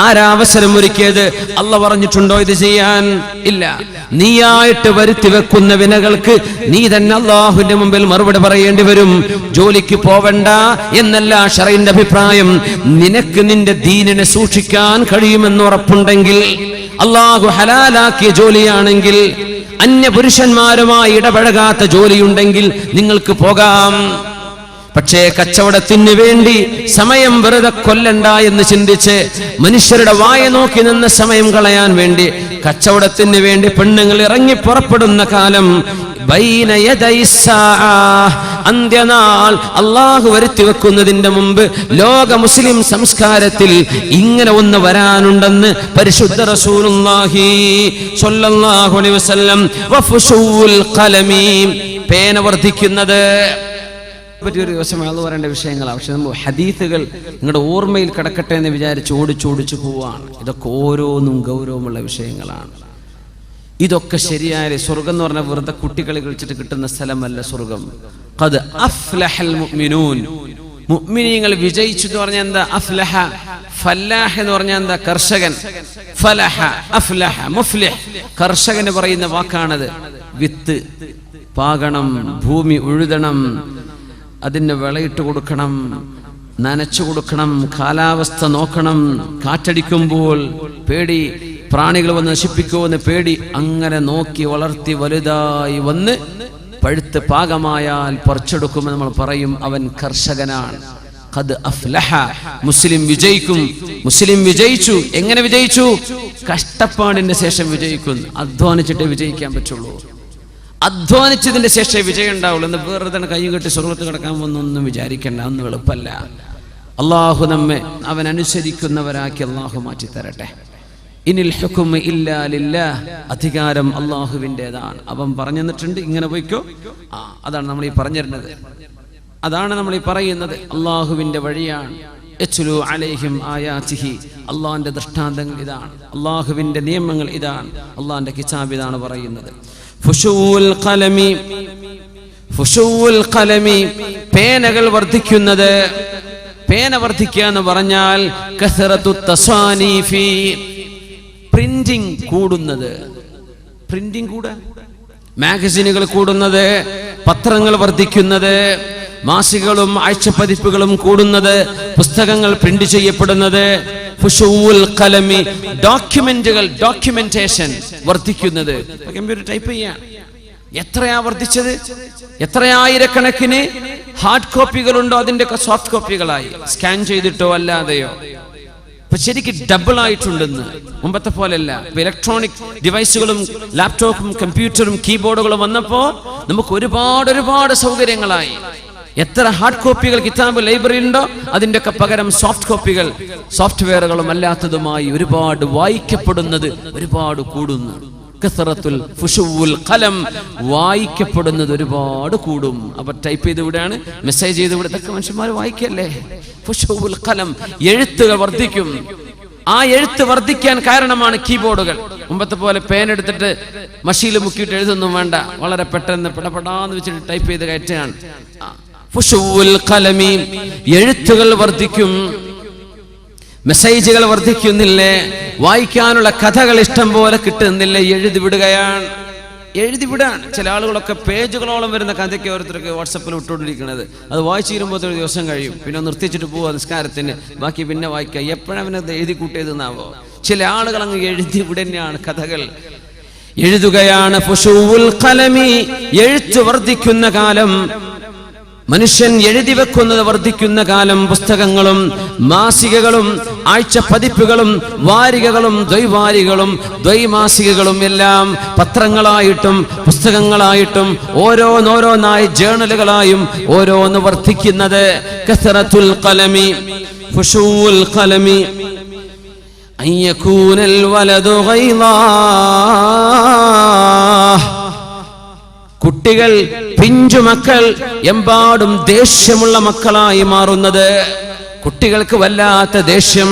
ആരാ അവസരം ഒരുക്കിയത്? അല്ലാഹ് പറഞ്ഞിട്ടുണ്ടോ ഇത് ചെയ്യാൻ? ഇല്ല. നീയായിട്ട് വരുത്തി വെക്കുന്ന വിനകൾക്ക് നീ തന്നെ അല്ലാഹുവിന്റെ മുമ്പിൽ മറുപടി പറയേണ്ടി വരും. ജോലിക്ക് പോവണ്ട എന്നല്ല ശറഈന്റെ അഭിപ്രായം. നിനക്ക് നിന്റെ ദീനിനെ സൂക്ഷിക്കാൻ കഴിയുമെന്ന് ഉറപ്പുണ്ടെങ്കിൽ, അള്ളാഹു ഹലാലാക്കിയ ജോലിയാണെങ്കിൽ, അന്യ പുരുഷന്മാരുമായി ഇടപഴകാത്ത ജോലിയുണ്ടെങ്കിൽ നിങ്ങൾക്ക് പോകാം. പക്ഷേ കച്ചവടത്തിന് വേണ്ടി സമയം വെറുതെ കൊല്ലണ്ട എന്ന് ചിന്തിച്ച് മനുഷ്യരുടെ വായ നോക്കി നിന്ന് സമയം കളയാൻ വേണ്ടി കച്ചവടത്തിന് വേണ്ടി പെണ്ണുങ്ങൾ ഇറങ്ങി പുറപ്പെടുന്ന കാലം, അന്ത്യനാൾ അള്ളാഹു വരുത്തി വെക്കുന്നതിന്റെ മുമ്പ് ലോക മുസ്ലിം സംസ്കാരത്തിൽ ഇങ്ങനെ ഒന്ന് വരാനുണ്ടെന്ന് പരിശുദ്ധ റസൂലുള്ളാഹി സ്വല്ലല്ലാഹു അലൈഹി വസല്ലം. വഫുശൂൽ ഖലമി, പേന വർദ്ധിക്കുന്നത് പറ്റിയൊരു ദിവസം അത് പറയേണ്ട വിഷയങ്ങളാണ്. പക്ഷെ നമ്മൾ ഹദീസുകൾ നിങ്ങളുടെ ഓർമ്മയിൽ കിടക്കട്ടെ എന്ന് വിചാരിച്ച് ഓടിച്ചോടിച്ചു പോവാണ്. ഇതൊക്കെ ഓരോന്നും ഗൗരവമുള്ള വിഷയങ്ങളാണ്. ഇതൊക്കെ ശരിയായ സ്വർഗം എന്ന് പറഞ്ഞാൽ വെറുതെ കുട്ടികളെ കളിച്ചിട്ട് കിട്ടുന്ന സ്ഥലമല്ല സ്വർഗം. ഖദ് അഫ്ലഹൽ മുഅ്മിനൂൻ, മുഅ്മിനീങ്ങൾ വിജയിച്ചു എന്ന് പറഞ്ഞാൽ എന്താ? അഫ്ലഹ, ഫല്ലാഹ് എന്ന് പറഞ്ഞാൽ എന്താ? കർഷകൻ. ഫലഹ, അഫ്ലഹ, മുഫ്ലിഹ്, കർഷകന് പറയുന്ന വാക്കാണത്. വിത്ത് പാകണം, ഭൂമി ഉഴുതണം, അതിന് വിളയിട്ട് കൊടുക്കണം, നനച്ചു കൊടുക്കണം, കാലാവസ്ഥ നോക്കണം, കാറ്റടിക്കുമ്പോൾ പേടി, പ്രാണികൾ വന്ന് നശിപ്പിക്കുമെന്ന് പേടി, അങ്ങനെ നോക്കി വളർത്തി വലുതായി വന്ന് പഴുത്ത് പാകമായാൽ പറിച്ചെടുക്കുമെന്ന് നമ്മൾ പറയും, അവൻ കർഷകനാണ്. ഖദ് അഫ്ലഹ, മുസ്ലിം വിജയിക്കും. മുസ്ലിം വിജയിച്ചു. എങ്ങനെ വിജയിച്ചു? കഷ്ടപ്പാടിന്റെ ശേഷം വിജയിക്കുന്നു. അധ്വാനിച്ചിട്ടേ വിജയിക്കാൻ പറ്റുള്ളൂ. അധ്വാനിച്ചതിന്റെ ശേഷം വിജയം ഉണ്ടാവുള്ളൂ. എന്ന് വെറുതെ കയ്യും കെട്ടി സ്വർഗത്ത് കിടക്കാൻ വന്നൊന്നും വിചാരിക്കണ്ട, ഒന്നും എളുപ്പമല്ല. അള്ളാഹു നമ്മെ അവൻ അനുസരിക്കുന്നവരാക്കി അള്ളാഹു മാറ്റി തരട്ടെ. ഇനിൽ ഹുക്മു ഇല്ലാ ലില്ലാഹ്, അധികാരം അള്ളാഹുവിൻ്റെതാണ്. അവൻ പറഞ്ഞു തന്നിട്ടുണ്ട്, ഇങ്ങനെ പോയിക്കോ. അതാണ് നമ്മൾ ഈ പറഞ്ഞിരുന്നത്, അതാണ് നമ്മൾ ഈ പറയുന്നത്. അള്ളാഹുവിന്റെ വഴിയാണ്. യത്ലു അലൈഹിം ആയാതിഹി, അള്ളാഹിന്റെ ദൃഷ്ടാന്തങ്ങൾ ഇതാണ്, അള്ളാഹുവിന്റെ നിയമങ്ങൾ ഇതാണ്, അള്ളാഹിന്റെ കിതാബ് ഇതാണ് പറയുന്നത്. ഫുശൂൽ ഖലമി, ഫുശൂൽ ഖലമി, പേനകൾ വർദ്ധിക്കുന്നത്. പേന വർദ്ധിക്കുക എന്ന് പറഞ്ഞാൽ കസറത്തു തസാനീഫി, പ്രിന്റിംഗ് കൂടുന്നത്. പ്രിന്റിംഗ് കൂടാ, മാഗസിനുകൾ കൂടുന്നത്, പത്രങ്ങൾ വർദ്ധിക്കുന്നത്, മാസികകളും ആഴ്ചപ്പതിപ്പുകളും കൂടുന്നത്, പുസ്തകങ്ങൾ പ്രിന്റ് ചെയ്യപ്പെടുന്നത്. ഫുശൂൽ ഖലമി, ഡോക്യുമെന്റുകൾ, ഡോക്യുമെന്റേഷൻ വർദ്ധിക്കുന്നത്. കമ്പ്യൂട്ടർ ടൈപ്പ് ചെയ്യാൻ എത്രയാ വർദ്ധിച്ചത്? എത്രയായിരക്കണക്കിന് ഹാർഡ് കോപ്പികളുണ്ടോ അതിന്റെ സോഫ്റ്റ് കോപ്പികളായി, സ്കാൻ ചെയ്തിട്ടോ അല്ലാതെയോ. ഇപ്പൊ ശരിക്കും ഡബിൾ ആയിട്ടുണ്ടെന്ന്. മുമ്പത്തെ പോലെയല്ല. ഇലക്ട്രോണിക് ഡിവൈസുകളും ലാപ്ടോപ്പും കമ്പ്യൂട്ടറും കീബോർഡുകളും വന്നപ്പോ നമുക്ക് ഒരുപാട് സൗകര്യങ്ങളായി. എത്ര ഹാർഡ് കോപ്പികൾ കിതാബ് ലൈബ്രറിയിൽ ഉണ്ടോ അതിന്റെ ഒക്കെ പകരം സോഫ്റ്റ് കോപ്പികൾ, സോഫ്റ്റ്വെയറുകളും അല്ലാത്തതുമായി ഒരുപാട് വായിക്കപ്പെടുന്നത് ഒരുപാട് കൂടുന്നു. കസറത്തുൽ ഫുശൂൽ ഖലം, വായിക്കപ്പെടുന്നത് ഒരുപാട് കൂടും. അപ്പൊ ടൈപ്പ് ചെയ്ത് ഇവിടെയാണ്, മെസ്സേജ് ചെയ്ത് ഇവിടെ, ഇതൊക്കെ മനുഷ്യന്മാർ വായിക്കല്ലേ. ഫുശൂൽ ഖലം, എഴുത്തുകൾ വർദ്ധിക്കും. ആ എഴുത്ത് വർദ്ധിക്കാൻ കാരണമാണ് കീബോർഡുകൾ. മുമ്പത്തെ പോലെ പേൻ എടുത്തിട്ട് മഷിയിൽ മുക്കിയിട്ട് എഴുതൊന്നും വേണ്ട, വളരെ പെട്ടെന്ന് പെടപെടാന്ന് വെച്ചിട്ട് ടൈപ്പ് ചെയ്ത് കയറ്റുകയാണ്. ഫുശൂൽ ഖലമി, എഴുത്തുകൾ വർദ്ധിക്കും, മെസ്സേജുകൾ വർദ്ധിക്കുന്നില്ലേ, വായിക്കാനുള്ള കഥകൾ ഇഷ്ടം പോലെ കിട്ടുന്നില്ലേ, എഴുതിവിടുകയാണ്. എഴുതിവിടാണ്. ചില ആളുകളൊക്കെ പേജുകളോളം വരുന്ന കഥയ്ക്ക് ഓരോരുത്തർക്ക് വാട്സപ്പിൽ വിട്ടുകൊണ്ടിരിക്കുന്നത്. അത് വായിച്ചു തീരുമ്പോൾ ഒരു ദിവസം കഴിയും, പിന്നെ നിർത്തിച്ചിട്ട് പോവുക നിസ്കാരത്തിന്, ബാക്കി പിന്നെ വായിക്കുക. എപ്പോഴവനത് എഴുതി കൂട്ടിയതെന്നാവോ. ചില ആളുകൾ അങ്ങ് എഴുതി വിടുന്നതാണ്, കഥകൾ എഴുതുകയാണ്. ഫുശൂൽ ഖലമി, എഴുത്ത് വർദ്ധിക്കുന്ന കാലം, മനുഷ്യൻ എഴുതി വെക്കുന്നത് വർദ്ധിക്കുന്ന കാലം. പുസ്തകങ്ങളും മാസികകളും ആഴ്ചപ്പതിപ്പുകളും വാരികകളും ദ്വൈവാരികളും ദ്വൈമാസികകളും എല്ലാം പത്രങ്ങളായിട്ടും പുസ്തകങ്ങളായിട്ടും ഓരോന്നോരോന്നായി ജേണലുകളായും ഓരോന്ന് വർദ്ധിക്കുന്നത്. കസറത്തുൽ ഖലമി, ഫുശൂൽ ഖലമി, അൻ യകൂനൽ വലദു ഗൈളാ, കുട്ടികൾ, പിഞ്ചുമക്കൾ എമ്പാടും ദേഷ്യമുള്ള മക്കളായി മാറുന്നത്. കുട്ടികൾക്ക് വല്ലാത്ത ദേഷ്യം.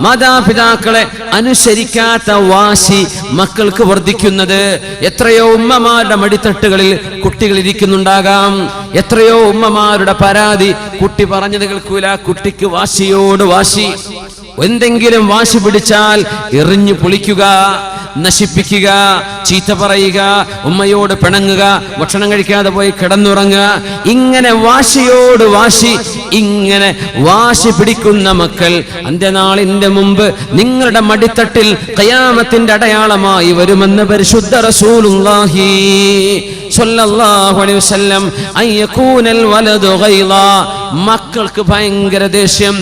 മാതാപിതാക്കളെ അനുസരിക്കാത്ത വാശി മക്കൾക്ക് വർദ്ധിക്കുന്നത്. എത്രയോ ഉമ്മമാരുടെ മടിത്തട്ടുകളിൽ കുട്ടികൾ ഇരിക്കുന്നുണ്ടാകാം. എത്രയോ ഉമ്മമാരുടെ പരാതി, കുട്ടി പറഞ്ഞത് കേൾക്കൂല, കുട്ടിക്ക് വാശിയോട് വാശി. എന്തെങ്കിലും വാശി പിടിച്ചാൽ എറിഞ്ഞു പൊളിക്കുക. നശിപ്പിക്കുക, ചീത്ത പറയുക, ഉമ്മയോട് പിണങ്ങുക, ഭക്ഷണം കഴിക്കാതെ പോയി കിടന്നുറങ്ങുക, ഇങ്ങനെ വാശിയോട് വാശി, ഇങ്ങനെ വാശി പിടിക്കുന്ന മക്കൾ അന്ത്യനാളിന്റെ മുമ്പ് നിങ്ങളുടെ മടിത്തട്ടിൽ ഖിയാമത്തിന്റെ അടയാളമായി വരുമെന്ന് പരിശുദ്ധ റസൂലുള്ളാഹി സ്വല്ലല്ലാഹു അലൈഹി വസല്ലം. അയ്യകൂനൽ വലദു ഗൈള, മക്കൾക്ക് ഭയങ്കര ദേഷ്യം.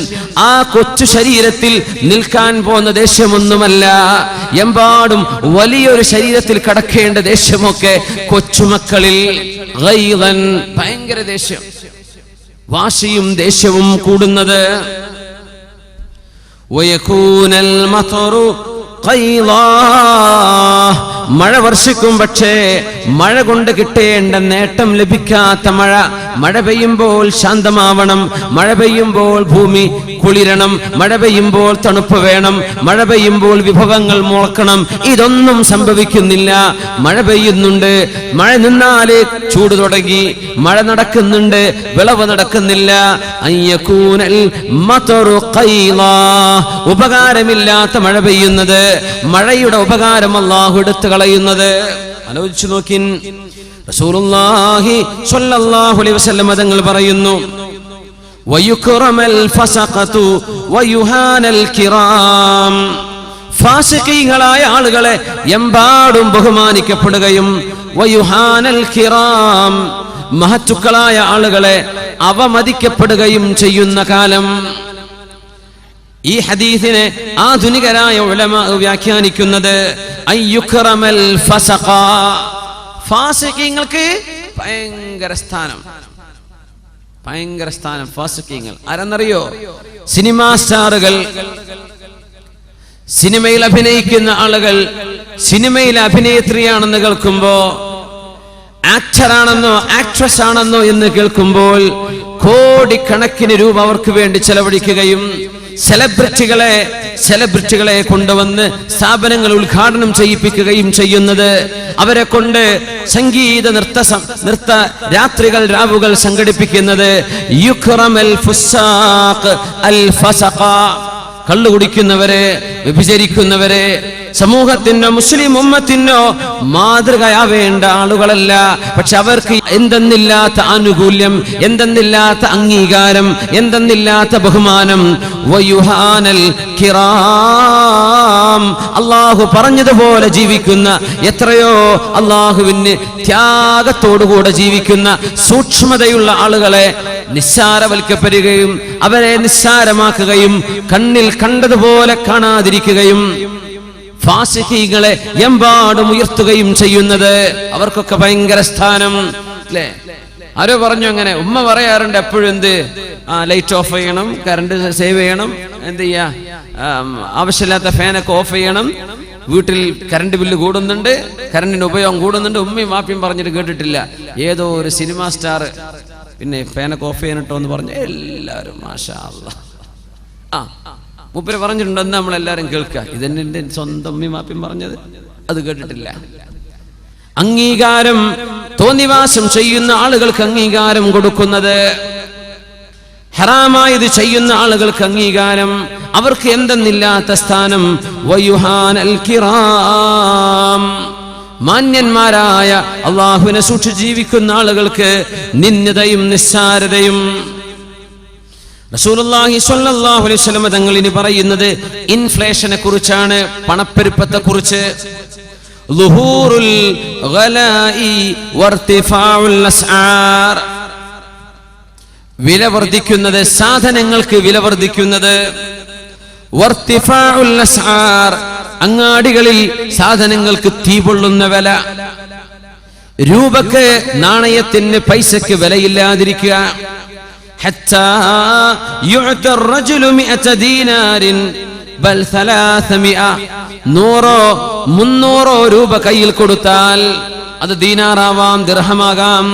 ആ കൊച്ചു ശരീരത്തിൽ നിൽക്കാൻ പോകുന്ന ദേഷ്യമൊന്നുമല്ല, എമ്പാടും വലിയൊരു ശരീരത്തിൽ കടക്കേണ്ട ദേഷ്യമൊക്കെ കൊച്ചുമക്കളിൽ ഗൈളൻ, ഭയങ്കര ദേഷ്യം, വാശിയും ദേഷ്യവും കൂടുന്നത്. വയകൂനൽ മതറു ഖൈളാ, മഴ വർഷിക്കും, പക്ഷേ മഴ കൊണ്ട് കിട്ടേണ്ട നേട്ടം ലഭിക്കാത്ത മഴ. മഴ പെയ്യുമ്പോൾ ശാന്തമാവണം, മഴ പെയ്യുമ്പോൾ ഭൂമി കുളിരണം, മഴ പെയ്യുമ്പോൾ തണുപ്പ് വേണം, മഴ പെയ്യുമ്പോൾ വിഭവങ്ങൾ മുളക്കണം. ഇതൊന്നും സംഭവിക്കുന്നില്ല. മഴ പെയ്യുന്നുണ്ട്, മഴ നിന്നാലേ ചൂട് തുടങ്ങി, മഴ നടക്കുന്നുണ്ട്, വിളവ് നടക്കുന്നില്ല. അയ്യകൂനൽ മതറു ഖൈളാ, ഉപകാരമില്ലാത്ത മഴ പെയ്യുന്നത്, മഴയുടെ ഉപകാരം അല്ലാഹു എടുത്തു കളയുന്നത്. ആലോചിച്ചു നോക്കിൻ. റസൂലുള്ളാഹി സ്വല്ലല്ലാഹു അലൈഹി വസല്ലം തങ്ങൾ പറയുന്നു, വയുക്റമൽ ഫസഖതു വയുഹാനൽ കിറാം, ഫാസിഖീങ്ങളായ ആളുകളെ എമ്പാടും ബഹുമാനിക്കപ്പെടുകയും വയുഹാനൽ കിറാം, മഹത്തുക്കളായ ആളുകളെ അവമതിക്കപ്പെടുകയും ചെയ്യുന്ന കാലം. ഈ ഹദീസിനെ ആധുനികരായ ഉലമാ വ്യാഖ്യാനിക്കുന്നത് അയ്യുക്റമൽ ഫസഖ, ഫാസിഖീങ്ങൾക്ക് ഭയങ്കര സ്ഥാനം, ഭയങ്കര സ്ഥാനം. ഫാസിഖീങ്ങൾ ആരെന്നറിയോ? സിനിമാ സ്റ്റാറുകൾ, സിനിമയിൽ അഭിനയിക്കുന്ന ആളുകൾ. സിനിമയിൽ അഭിനേത്രിയാണെന്ന് കേൾക്കുമ്പോ, ആക്ടറാണെന്നോ ആക്ട്രസ് ആണെന്നോ എന്ന് കേൾക്കുമ്പോൾ കോടിക്കണക്കിന് രൂപ അവർക്ക് വേണ്ടി ചെലവഴിക്കുകയും സെലിബ്രിറ്റികളെ കൊണ്ടുവന്ന് സ്ഥാപനങ്ങൾ ഉദ്ഘാടനം ചെയ്യിപ്പിക്കുകയും ചെയ്യുന്നത്, അവരെ കൊണ്ട് സംഗീത നൃത്ത രാത്രികൾ രാവുകൾ സംഘടിപ്പിക്കുന്നത്. യുക്റമൽ ഫുസാഖ് അൽ ഫസഖ, കള്ളു കുടിക്കുന്നവരെ, വ്യഭിചരിക്കുന്നവരെ സമൂഹത്തിനോ മുസ്ലിം ഉമ്മത്തിനോ മാതൃകയാവേണ്ട ആളുകളല്ല. പക്ഷെ അവർക്ക് എന്തെന്നില്ലാത്ത ആനുകൂല്യം, എന്തെന്നില്ലാത്ത അംഗീകാരം, എന്തെന്നില്ലാത്ത ബഹുമാനം. വയുഹാനൽ കിറാം, അള്ളാഹു പറഞ്ഞതുപോലെ ജീവിക്കുന്ന എത്രയോ അള്ളാഹുവിന് ത്യാഗത്തോടുകൂടെ ജീവിക്കുന്ന സൂക്ഷ്മതയുള്ള ആളുകളെ നിസ്സാരവൽക്കപ്പെടുകയും അവരെ നിസ്സാരമാക്കുകയും കണ്ണിൽ കണ്ടതുപോലെ കാണാതിരിക്കുകയും ഫാസിഖീങ്ങളെ എമ്പാടും ഉയർത്തുകയും ചെയ്യുന്നത്. അവർക്കൊക്കെ ഭയങ്കര സ്ഥാനം അല്ലേ? ആരോ പറഞ്ഞു അങ്ങനെ, ഉമ്മ പറയാറുണ്ട് എപ്പോഴും, എന്ത് ലൈറ്റ് ഓഫ് ചെയ്യണം, കറണ്ട് സേവ് ചെയ്യണം, എന്ത് ചെയ്യാ, ആവശ്യമില്ലാത്ത ഫാനൊക്കെ ഓഫ് ചെയ്യണം, വീട്ടിൽ കറണ്ട് ബില്ല് കൂടുന്നുണ്ട്, കറണ്ടിന്റെ ഉപയോഗം കൂടുന്നുണ്ട്. ഉമ്മയും വാപ്പിയും പറഞ്ഞിട്ട് കേട്ടിട്ടില്ല. ഏതോ ഒരു സിനിമാ സ്റ്റാർ പിന്നെ ഫാനൊക്കെ ഓഫ് ചെയ്യണട്ടോ എന്ന് പറഞ്ഞു എല്ലാവരും മാഷാ അല്ലാഹ്. മൂപ്പര് പറഞ്ഞിട്ടുണ്ട്, എന്ന് നമ്മളെല്ലാരും കേൾക്കുക. ഇതെന്നെ എൻ്റെ സ്വന്തം ഉമ്മയും വാപ്പിയും പറഞ്ഞത്, അത് കേട്ടിട്ടില്ല. അംഗീകാരം, തോന്നിവാസം ചെയ്യുന്ന ആളുകൾക്ക് അംഗീകാരം കൊടുക്കുന്നത്, ഹറാമായത് ചെയ്യുന്ന ആളുകൾക്ക് അംഗീകാരം, അവർക്ക് എന്തെന്നില്ലാത്ത സ്ഥാനം. വയുഹാനൽ കിറാം, മാന്യന്മാരായ അള്ളാഹുവിനെ സൂക്ഷിച്ച് ജീവിക്കുന്ന ആളുകൾക്ക് നിന്ദതയും നിസ്സാരതയും. റസൂലുള്ളാഹി സ്വല്ലല്ലാഹു അലൈഹി വസല്ലം തങ്ങൾ ഇനി പറയുന്നത് ഇൻഫ്ലേഷനെ കുറിച്ചാണ്, പണപ്പെരുപ്പത്തെ കുറിച്ച്. ളുഹൂറുൽ ഗലാഇ വർതിഫാഉൽ അസ്ആർ, വില വർദ്ധിക്കുന്നത്, സാധനങ്ങൾക്ക് വില വർദ്ധിക്കുന്നത്. വർതിഫാഉൽ അസ്ആർ, അങ്ങാടികളിൽ സാധനങ്ങൾക്ക് തീപൊള്ളുന്ന വില. രൂപക്ക്, നാണയത്തിന്, പൈസക്ക് വിലയില്ലാതിരിക്കുക. حتى يعطى الرجل 100 دينار بل 300. 100-300 രൂപ കയ്യിൽ കൊടുത്താൽ, അത് ദീനാറാവാം, ദിർഹമാകാം.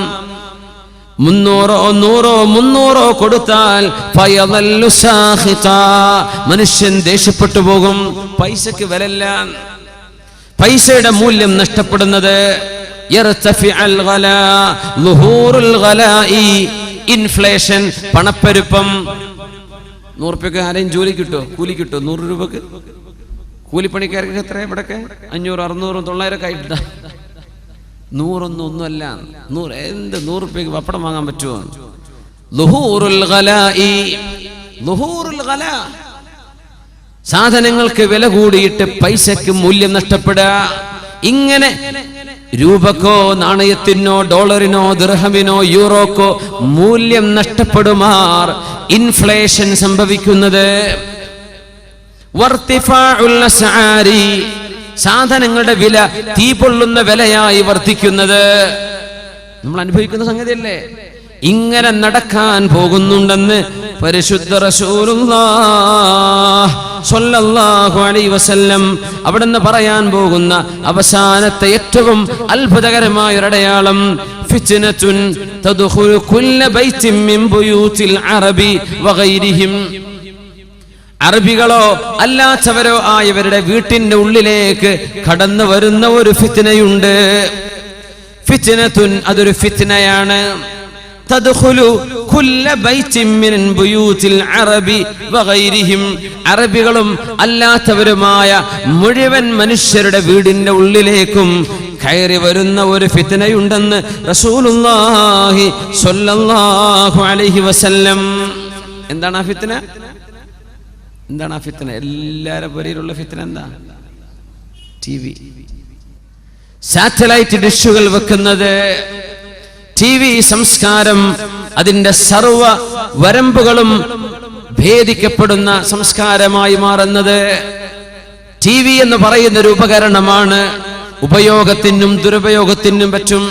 300-300 കൊടുത്താൽ ഫയദല്ലു സാഖിതാ, മനുഷ്യൻ ദേഷ്യപ്പെട്ടു പോകും. പൈസക്ക് വിലയില്ല, പൈസയുടെ മൂല്യം നഷ്ടപ്പെടുന്നത്. യർതഫിഉൽ ഗലാ, ളുഹൂറുൽ ഗലാഇ, ഇൻഫ്ലേഷൻ, പണപ്പെരുപ്പം. 100 രൂപയ്ക്ക് ആരെയും ജോലി കിട്ടോ? കൂലി കിട്ടോ? 100 രൂപക്ക് കൂലിപ്പണിക്കാർക്ക് എത്ര ഇവിടൊക്കെ 500, 600, 900 ഒക്കെ ആയിട്ടാ. 100 ഒന്നുമല്ല. 100 രൂപയ്ക്ക് പപ്പടം വാങ്ങാൻ പറ്റുമോ? സാധനങ്ങൾക്ക് വില കൂടിയിട്ട് പൈസക്ക് മൂല്യം നഷ്ടപ്പെടുക. ഇങ്ങനെ രൂപക്കോ നാണയത്തിനോ ഡോളറിനോ ദിർഹമിനോ യൂറോക്കോ മൂല്യം നഷ്ടപ്പെടുമാർ ഇൻഫ്ലേഷൻ സംഭവിക്കുന്നത്. സാധനങ്ങളുടെ വില തീപൊള്ളുന്ന വിലയായി വർദ്ധിക്കുന്നത് നമ്മൾ അനുഭവിക്കുന്ന സംഗതിയല്ലേ. ഇങ്ങനെ നടക്കാൻ പോകുന്നുണ്ടെന്ന് പരിശുദ്ധ റസൂലുള്ളാഹി സ്വല്ലല്ലാഹു അലൈഹി വസല്ലം അവിടുന്ന് പറയാൻ പോകുന്ന അവസാനത്തെ ഏറ്റവും അത്ഭുതകരമായ ഒരു അടയാളം, ഫിത്നത്തുൻ തദ്ഖുലു കുല്ല ബൈത്തിൻ മിൻ ബുയൂതിൽ അറബി വഗൈരിഹിം. അറബികളോ അല്ലാത്തവരോ ആയവരുടെ വീട്ടിന്റെ ഉള്ളിലേക്ക് കടന്നു വരുന്ന ഒരു ഫിത്നയുണ്ട്. ഫിത്നത്തുൻ, അതൊരു ഫിത്നയാണ്. തദ്ഖുലു കുല്ല ബൈത്തിൻ മിൻ ബുയൂതിൽ അറബി വഗൈരിഹിം. അറബികളും അല്ലാത്തവരുമായ മുഴുവൻ മനുഷ്യരുടെ വീടിന്റെ ഉള്ളിലേക്കും കയറി വരുന്ന ഒരു ഫിത്നയുണ്ടെന്ന് റസൂലുള്ളാഹി സ്വല്ലല്ലാഹു അലൈഹി വസല്ലം. എന്താണ് ആ ഫിത്ന? എന്താണ് ആ ഫിത്ന? എല്ലാവരുടെ പേരിലുള്ള ഫിത്ന എന്താ? TV, സാറ്റലൈറ്റ് ഡിഷുകൾ വെക്കുന്നത്, TV സംസ്കാരം, അതിന്റെ സർവ വരമ്പുകളും ഭേദിക്കപ്പെടുന്ന സംസ്കാരമായി മാറുന്നത്. TV എന്ന് പറയുന്ന ഒരു ഉപകരണമാണ്. ഉപയോഗത്തിനും ദുരുപയോഗത്തിനും പറ്റും.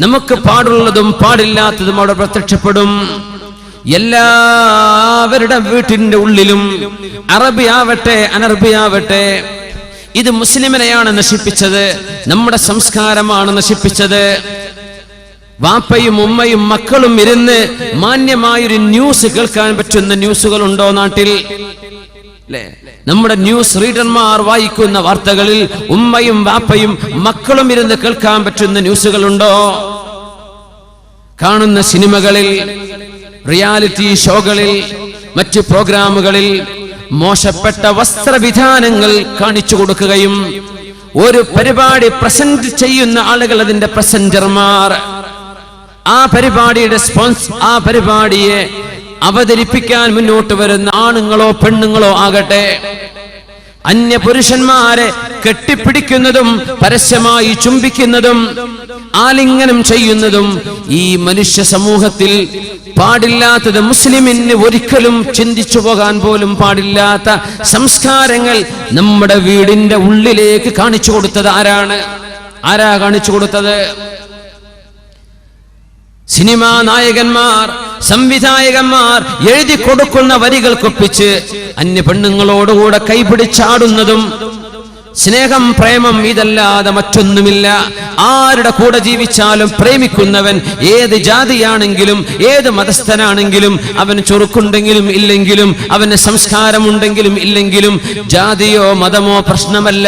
നമുക്ക് പാടുള്ളതും പാടില്ലാത്തതും അവിടെ പ്രത്യക്ഷപ്പെടും. എല്ലാവരുടെ വീട്ടിന്റെ ഉള്ളിലും അറബി ആവട്ടെ അനർബി ആവട്ടെ, ഇത് മുസ്ലിമിനെയാണ് നശിപ്പിച്ചത്, നമ്മുടെ സംസ്കാരമാണ് നശിപ്പിച്ചത്. വാപ്പയും ഉമ്മയും മക്കളും ഇരുന്ന് മാന്യമായൊരു ന്യൂസ് കേൾക്കാൻ പറ്റുന്ന ന്യൂസുകൾ ഉണ്ടോ നാട്ടിൽ? അല്ലേ? നമ്മുടെ ന്യൂസ് റീഡർമാർ വായിക്കുന്ന വാർത്തകളിൽ ഉമ്മയും വാപ്പയും മക്കളും ഇരുന്ന് കേൾക്കാൻ പറ്റുന്ന ന്യൂസുകളുണ്ടോ? കാണുന്ന സിനിമകളിൽ, റിയാലിറ്റി ഷോകളിൽ, മറ്റ് പ്രോഗ്രാമുകളിൽ മോശപ്പെട്ട വസ്ത്രവിധാനങ്ങൾ കാണിച്ചു കൊടുക്കുകയും ഒരു പരിപാടി പ്രസന്റ് ചെയ്യുന്ന ആളുകൾ, അതിന്റെ പ്രസന്റർമാർ, ആ പരിപാടിയുടെ ആ പരിപാടിയെ അവതരിപ്പിക്കാൻ മുന്നോട്ട് വരുന്ന ആണുങ്ങളോ പെണ്ണുങ്ങളോ ആകട്ടെ, അന്യ പുരുഷന്മാരെ കെട്ടിപ്പിടിക്കുന്നതും പരസ്യമായി ചുംബിക്കുന്നതും ആലിംഗനം ചെയ്യുന്നതും ഈ മനുഷ്യ സമൂഹത്തിൽ പാടില്ലാത്തത്, മുസ്ലിമിന് ഒരിക്കലും ചിന്തിച്ചു പോകാൻ പോലും പാടില്ലാത്ത സംസ്കാരങ്ങൾ നമ്മുടെ വീടിന്റെ ഉള്ളിലേക്ക് കാണിച്ചു കൊടുത്തത് ആരാണ്? ആരാ കാണിച്ചു കൊടുത്തത്? സിനിമാ നായകന്മാർ, സംവിധായകന്മാർ എഴുതി കൊടുക്കുന്ന വരികൾക്കൊപ്പിച്ച് അന്യ പെണ്ണുങ്ങളോടുകൂടെ കൈപിടിച്ചാടുന്നതും, സ്നേഹം പ്രേമം ഇതല്ലാതെ മറ്റൊന്നുമില്ല. ആരുടെ കൂടെ ജീവിച്ചാലും പ്രേമിക്കുന്നവൻ ഏത് ജാതിയാണെങ്കിലും ഏത് മതസ്ഥനാണെങ്കിലും, അവന് ചൊറുക്കുണ്ടെങ്കിലും ഇല്ലെങ്കിലും, അവന് സംസ്കാരമുണ്ടെങ്കിലും ഇല്ലെങ്കിലും, ജാതിയോ മതമോ പ്രശ്നമല്ല,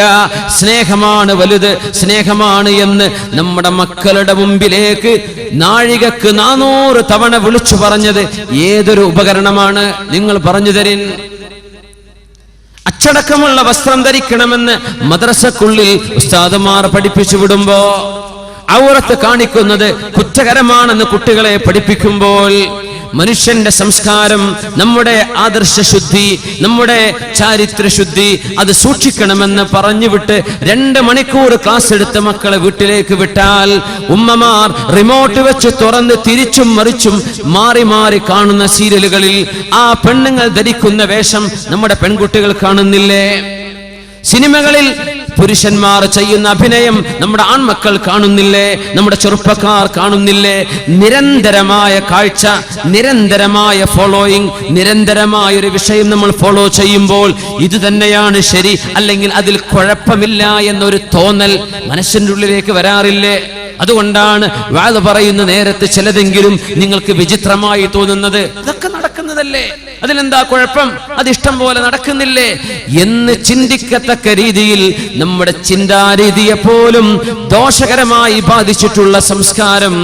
സ്നേഹമാണ് വലുത്, സ്നേഹമാണ് എന്ന് നമ്മുടെ മക്കളുടെ മുമ്പിലേക്ക് നാഴികക്ക് 400 തവണ വിളിച്ചു പറഞ്ഞത് ഏതൊരു ഉപകരണമാണ്? നിങ്ങൾ പറഞ്ഞു തരിൻ. അച്ചടക്കമുള്ള വസ്ത്രം ധരിക്കണമെന്ന് മദ്രസക്കുള്ളിൽ ഉസ്താദുമാർ പഠിപ്പിച്ചു വിടുമ്പോ, ഔറത്ത് കാണിക്കുന്നത് കുറ്റകരമാണെന്ന് കുട്ടികളെ പഠിപ്പിക്കുമ്പോൾ, മനുഷ്യന്റെ സംസ്കാരം, നമ്മുടെ ആദർശശുദ്ധി, നമ്മുടെ ചാരിത്രശുദ്ധി അത് സൂക്ഷിക്കണമെന്ന് പറഞ്ഞുവിട്ട് 2 മണിക്കൂർ ക്ലാസ് എടുത്ത മക്കളെ വീട്ടിലേക്ക് വിട്ടാൽ ഉമ്മമാർ റിമോട്ട് വെച്ച് തുറന്ന് തിരിച്ചും മറിച്ചും മാറി മാറി കാണുന്ന സീരിയലുകളിൽ ആ പെണ്ണുങ്ങൾ ധരിക്കുന്ന വേഷം നമ്മുടെ പെൺകുട്ടികൾ കാണുന്നില്ലേ? സിനിമകളിൽ പുരുഷന്മാർ ചെയ്യുന്ന അഭിനയം നമ്മുടെ ആൺമക്കൾ കാണുന്നില്ലേ? നമ്മുടെ ചെറുപ്പക്കാർ കാണുന്നില്ലേ? നിരന്തരമായ കാഴ്ച, നിരന്തരമായ ഫോളോയിങ്, നിരന്തരമായ ഒരു വിഷയം നമ്മൾ ഫോളോ ചെയ്യുമ്പോൾ ഇത് തന്നെയാണ് ശരി, അല്ലെങ്കിൽ അതിൽ കുഴപ്പമില്ല എന്നൊരു തോന്നൽ മനസ്സിന്റെ ഉള്ളിലേക്ക് വരാറില്ലേ? അതുകൊണ്ടാണ് വാദ പറയുന്ന നേരത്ത് ചിലതെങ്കിലും നിങ്ങൾക്ക് വിചിത്രമായി തോന്നുന്നത്. ഇതൊക്കെ നടക്കുന്നതല്ലേ, അതിലെന്താ കുഴപ്പം, അതിഷ്ടം പോലെ നടക്കുന്നില്ലേ എന്ന് ചിന്തിക്കത്തക്ക രീതിയിൽ നമ്മുടെ ചിന്താരീതിയെ പോലും ദോഷകരമായി ബാധിച്ചിട്ടുള്ള സംസ്കാരം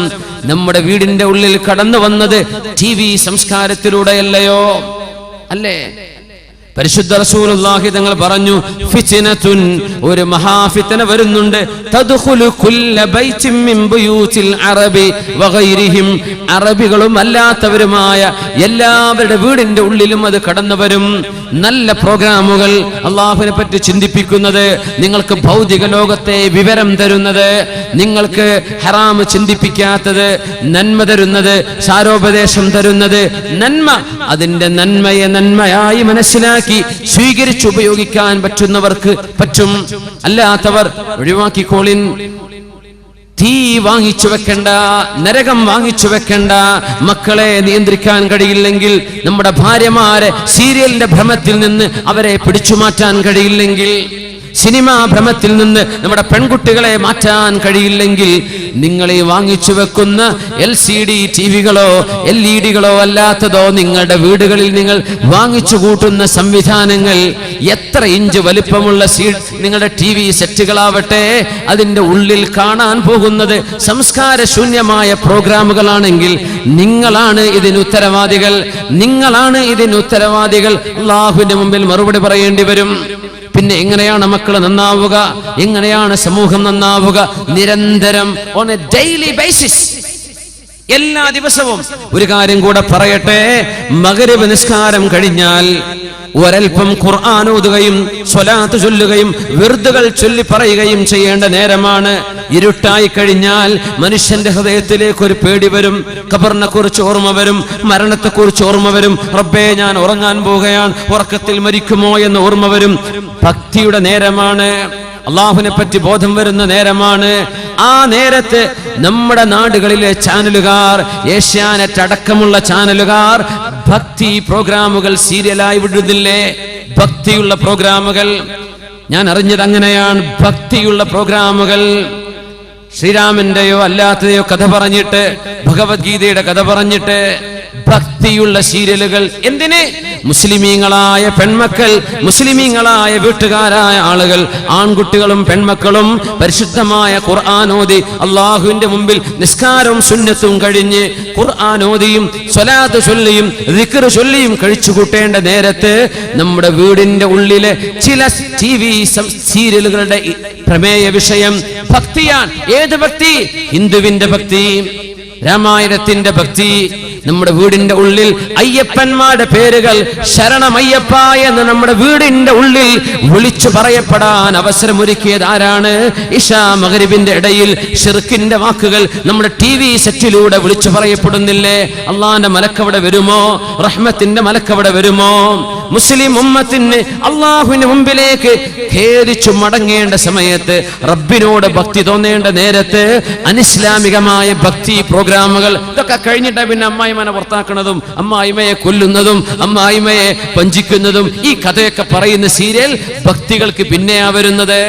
നമ്മുടെ വീടിന്റെ ഉള്ളിൽ കടന്നു വന്നത് TV സംസ്കാരത്തിലൂടെയല്ലയോ? അല്ലേ? പരിശുദ്ധ റസൂലുള്ളാഹി തങ്ങൾ പറഞ്ഞു, ഫിത്നത്തുൻ, ഒരു മഹാഫിത്ന വരുന്നുണ്ട്, തദ്ഖുലു കുല്ല ബൈത്തിൻ മിൻ ബുയൂതിൽ അറബി വഗൈരിഹിം, അറബികളും അല്ലാത്തവരുമായ എല്ലാവരുടെ വീടിന്റെ ഉള്ളിലും അത് കടന്നു വരും. നല്ല പ്രോഗ്രാമുകൾ, അള്ളാഹുവിനെ പറ്റി ചിന്തിപ്പിക്കുന്നത്, നിങ്ങൾക്ക് ഭൗതിക ലോകത്തെ വിവരം തരുന്നത്, നിങ്ങൾക്ക് ഹറാം ചിന്തിപ്പിക്കാത്തത്, നന്മ തരുന്നത്, സാരോപദേശം തരുന്നത്, നന്മ, അതിന്റെ നന്മയെ നന്മയായി മനസ്സിലാക്കി സ്വീകരിച്ച് ഉപയോഗിക്കാൻ പറ്റുന്നവർക്ക് പറ്റും. അല്ലാത്തവർ ഒഴിവാക്കിക്കോളിൻ. തീ വാങ്ങിച്ചു വെക്കണ്ട, നരകം വാങ്ങിച്ചു വെക്കണ്ട. മക്കളെ നിയന്ത്രിക്കാൻ കഴിയില്ലെങ്കിൽ, നമ്മുടെ ഭാര്യമാരെ സീരിയലിന്റെ ഭ്രമത്തിൽ നിന്ന് അവരെ പിടിച്ചു മാറ്റാൻ കഴിയില്ലെങ്കിൽ, സിനിമാ ഭ്രമത്തിൽ നിന്ന് നമ്മുടെ പെൺകുട്ടികളെ മാറ്റാൻ കഴിയില്ലെങ്കിൽ, നിങ്ങൾ ഈ വാങ്ങിച്ചു വെക്കുന്ന LCD ടിവികളോ LED-കളോ അല്ലാത്തതോ നിങ്ങളുടെ വീടുകളിൽ നിങ്ങൾ വാങ്ങിച്ചു കൂട്ടുന്ന സംവിധാനങ്ങൾ, എത്ര ഇഞ്ച് വലിപ്പമുള്ള നിങ്ങളുടെ TV സെറ്റുകളാവട്ടെ, അതിന്റെ ഉള്ളിൽ കാണാൻ പോകുന്നത് സംസ്കാരശൂന്യമായ പ്രോഗ്രാമുകളാണെങ്കിൽ നിങ്ങളാണ് ഇതിന് ഉത്തരവാദികൾ. നിങ്ങളാണ് ഇതിന് ഉത്തരവാദികൾ. അല്ലാഹുവിന്റെ മുമ്പിൽ മറുപടി പറയേണ്ടി വരും. പിന്നെ എങ്ങനെയാണ് മക്കൾ നന്നാവുക? എങ്ങനെയാണ് സമൂഹം നന്നാവുക? നിരന്തരം, ഓൺ എ ഡെയിലി ബേസിസ്, എല്ലാ ദിവസവും. ഒരു കാര്യം കൂടെ പറയട്ടെ, മഗ്രിബ് നിസ്കാരം കഴിഞ്ഞാൽ ഒരൽപ്പം ഖുർആൻ ഓതുകയും സ്വലാത്ത് ചൊല്ലുകയും വിർദുകൾ ചൊല്ലി പറയുകയും ചെയ്യേണ്ട നേരമാണ്. ഇരുട്ടായി കഴിഞ്ഞാൽ മനുഷ്യന്റെ ഹൃദയത്തിലേക്ക് ഒരു പേടി വരും. ഖബറിനെ കുറിച്ച് ഓർമ്മ വരും, മരണത്തെ കുറിച്ച് ഓർമ്മ വരും. റബ്ബേ, ഞാൻ ഉറങ്ങാൻ പോവുകയാണ്, ഉറക്കത്തിൽ മരിക്കുമോ എന്ന് ഓർമ്മ വരും. ഭക്തിയുടെ നേരമാണ്, അള്ളാഹുവിനെ പറ്റി ബോധം വരുന്ന നേരമാണ്. ആ നേരത്ത് നമ്മുടെ നാടുകളിലെ ചാനലുകാർ, ഏഷ്യാനെറ്റ് അടക്കമുള്ള ചാനലുകാർ ഭക്തി പ്രോഗ്രാമുകൾ സീരിയലായി വിടുന്നില്ലേ? ഭക്തിയുള്ള പ്രോഗ്രാമുകൾ, ഞാൻ അറിഞ്ഞത് അങ്ങനെയാണ്. ഭക്തിയുള്ള പ്രോഗ്രാമുകൾ, ശ്രീരാമന്റെയോ അല്ലാത്തതെയോ കഥ പറഞ്ഞിട്ട്, ഭഗവത്ഗീതയുടെ കഥ പറഞ്ഞിട്ട്, ഭക്തിയുള്ള സീരിയലുകൾ. എന്തിന്? മുസ്ലിമീങ്ങളായ പെൺമക്കൾ, മുസ്ലിമീങ്ങളായ വീട്ടുകാരായ ആളുകൾ, ആൺകുട്ടികളും പെൺമക്കളും പരിശുദ്ധമായ ഖുർആൻ ഓതി അള്ളാഹുവിന്റെ മുമ്പിൽ നിസ്കാരവും സുന്നത്തും കഴിഞ്ഞ് ഖുർആൻ ഓതിയും സ്വലാത്ത് ചൊല്ലിയും ദിക്ർ ചൊല്ലിയും കഴിച്ചു കൂട്ടേണ്ട നേരത്ത് നമ്മുടെ വീടിന്റെ ഉള്ളിലെ ചില TV സീരിയലുകളുടെ പ്രമേയ വിഷയം ഭക്തിയാണ്. ഏത് ഭക്തി? ഹിന്ദുവിന്റെ ഭക്തി, രാമായണത്തിന്റെ ഭക്തി. നമ്മുടെ വീടിന്റെ ഉള്ളിൽ അയ്യപ്പന്മാരുടെ പേരുകൾ, ശരണമയ്യപ്പ എന്ന് നമ്മുടെ വീടിന്റെ ഉള്ളിൽ വിളിച്ചു പറയപ്പെടാൻ അവസരമൊരുക്കിയത് ആരാണ്? ഇശാ മഗ്രിബിന്റെ ഇടയിൽ ശിർക്കിന്റെ വാക്കുകൾ നമ്മുടെ TV സെറ്റിലൂടെ വിളിച്ചു പറയപ്പെടുന്നില്ലേ? അള്ളാന്റെ മലക്കവിടെ വരുമോ? റഹ്മത്തിന്റെ മലക്കവിടെ വരുമോ? മുസ്ലിം ഉമ്മത്തിന് അള്ളാഹുവിന്റെ മുമ്പിലേക്ക് ഖേദിച്ചു മടങ്ങേണ്ട സമയത്ത്, റബ്ബിനോട് ഭക്തി തോന്നേണ്ട നേരത്ത് അനിസ്ലാമികമായ ഭക്തി പ്രോഗ്രാമുകൾ ഇതൊക്കെ കഴിഞ്ഞിട്ട് പിന്നെ അമ്മായിമനെ പുറത്താക്കുന്നതും അമ്മായിമയെ കൊല്ലുന്നതും അമ്മായിമയെ വഞ്ചിക്കുന്നതും ഈ കഥയൊക്കെ പറയുന്ന സീരിയൽ ഭക്തികൾക്ക് പിന്നെയാ വരുന്നത്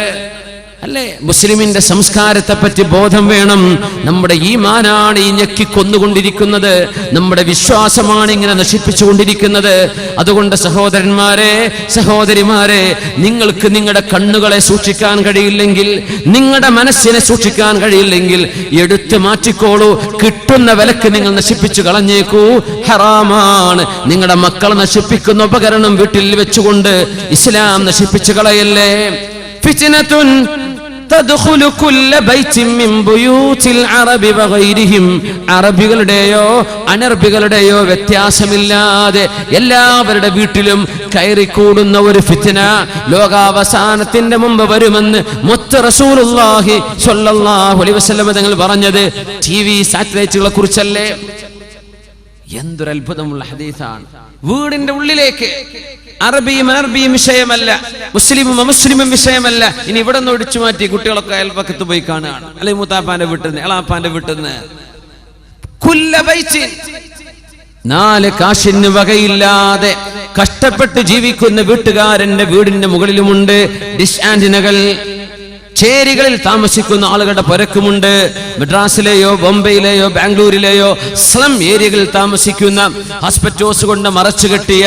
അല്ലേ? മുസ്ലിമിന്റെ സംസ്കാരത്തെ പറ്റി ബോധം വേണം. നമ്മുടെ ഈമാനാണ് ഈ ഞെക്കി കൊന്നുകൊണ്ടിരിക്കുന്നത്, നമ്മുടെ വിശ്വാസമാണ് ഇങ്ങനെ നശിപ്പിച്ചുകൊണ്ടിരിക്കുന്നത്. അതുകൊണ്ട് സഹോദരന്മാരെ, സഹോദരിമാരെ, നിങ്ങൾക്ക് നിങ്ങളുടെ കണ്ണുകളെ സൂക്ഷിക്കാൻ കഴിയില്ലെങ്കിൽ, നിങ്ങളുടെ മനസ്സിനെ സൂക്ഷിക്കാൻ കഴിയില്ലെങ്കിൽ എടുത്തു മാറ്റിക്കോളൂ. കിട്ടുന്ന വിലക്ക് നിങ്ങൾ നശിപ്പിച്ചു കളഞ്ഞേക്കൂ. ഹറാമാണ്. നിങ്ങളുടെ മക്കളെ നശിപ്പിക്കുന്ന ഉപകരണം വീട്ടിൽ വെച്ചുകൊണ്ട് ഇസ്ലാം നശിപ്പിച്ചു കളയല്ലേ? ഫിത്നത്തുൻ തദ്ഖുലു കുല്ല ബൈത്തിൻ മിൻ ബുയൂതിൽ അറബി വഗൈരിഹിം, അറബികളുടെയോ അനർബികളുടെയോ വ്യത്യാസമില്ലാതെ എല്ലാവരുടെ വീട്ടിലും കയറിക്കൂടുന്ന ഒരു ഫിത്ന ലോകാവസാനത്തിന്റെ മുമ്പ് വരുമെന്ന് മുത്ത് റസൂലുള്ളാഹി സ്വല്ലല്ലാഹു അലൈഹി വസല്ലം തങ്ങൾ പറഞ്ഞത് TV സാറ്റലൈറ്റുകളെ കുറിച്ചല്ലേ? എന്തൊരു അത്ഭുതമുള്ള ഹദീസാണ്. വീടിന്റെ ഉള്ളിലേക്ക് അറബിയും അനർബിയും വിഷയമല്ല, മുസ്ലിമും അമുസ്ലിമും വിഷയമല്ല. ഇനി ഇവിടെ നിന്ന് ഒടിച്ചു മാറ്റി കുട്ടികളൊക്കെ അയൽപക്കത്ത് പോയി കാണുകയാണ്, അല്ലെങ്കിൽ മൂത്താപ്പാന്റെ വീട്ടിൽ നിന്ന്, എളാപ്പാന്റെ വീട്ടിൽ നിന്ന്. നാല് കാശിന് വകയില്ലാതെ കഷ്ടപ്പെട്ട് ജീവിക്കുന്ന വീട്ടുകാരന്റെ വീടിന്റെ മുകളിലുമുണ്ട് ഡിഷ് ആന്റിനകൾ. ചേരികളിൽ താമസിക്കുന്ന ആളുകളുടെ പരക്കുമുണ്ട്. മദ്രാസിലെയോ ബോംബെയിലെയോ ബാംഗ്ലൂരിലെയോ സ്ലം ഏരിയകളിൽ താമസിക്കുന്ന ഹോസ്പിറ്റൽസ് കൊണ്ട് മറച്ചു കെട്ടിയ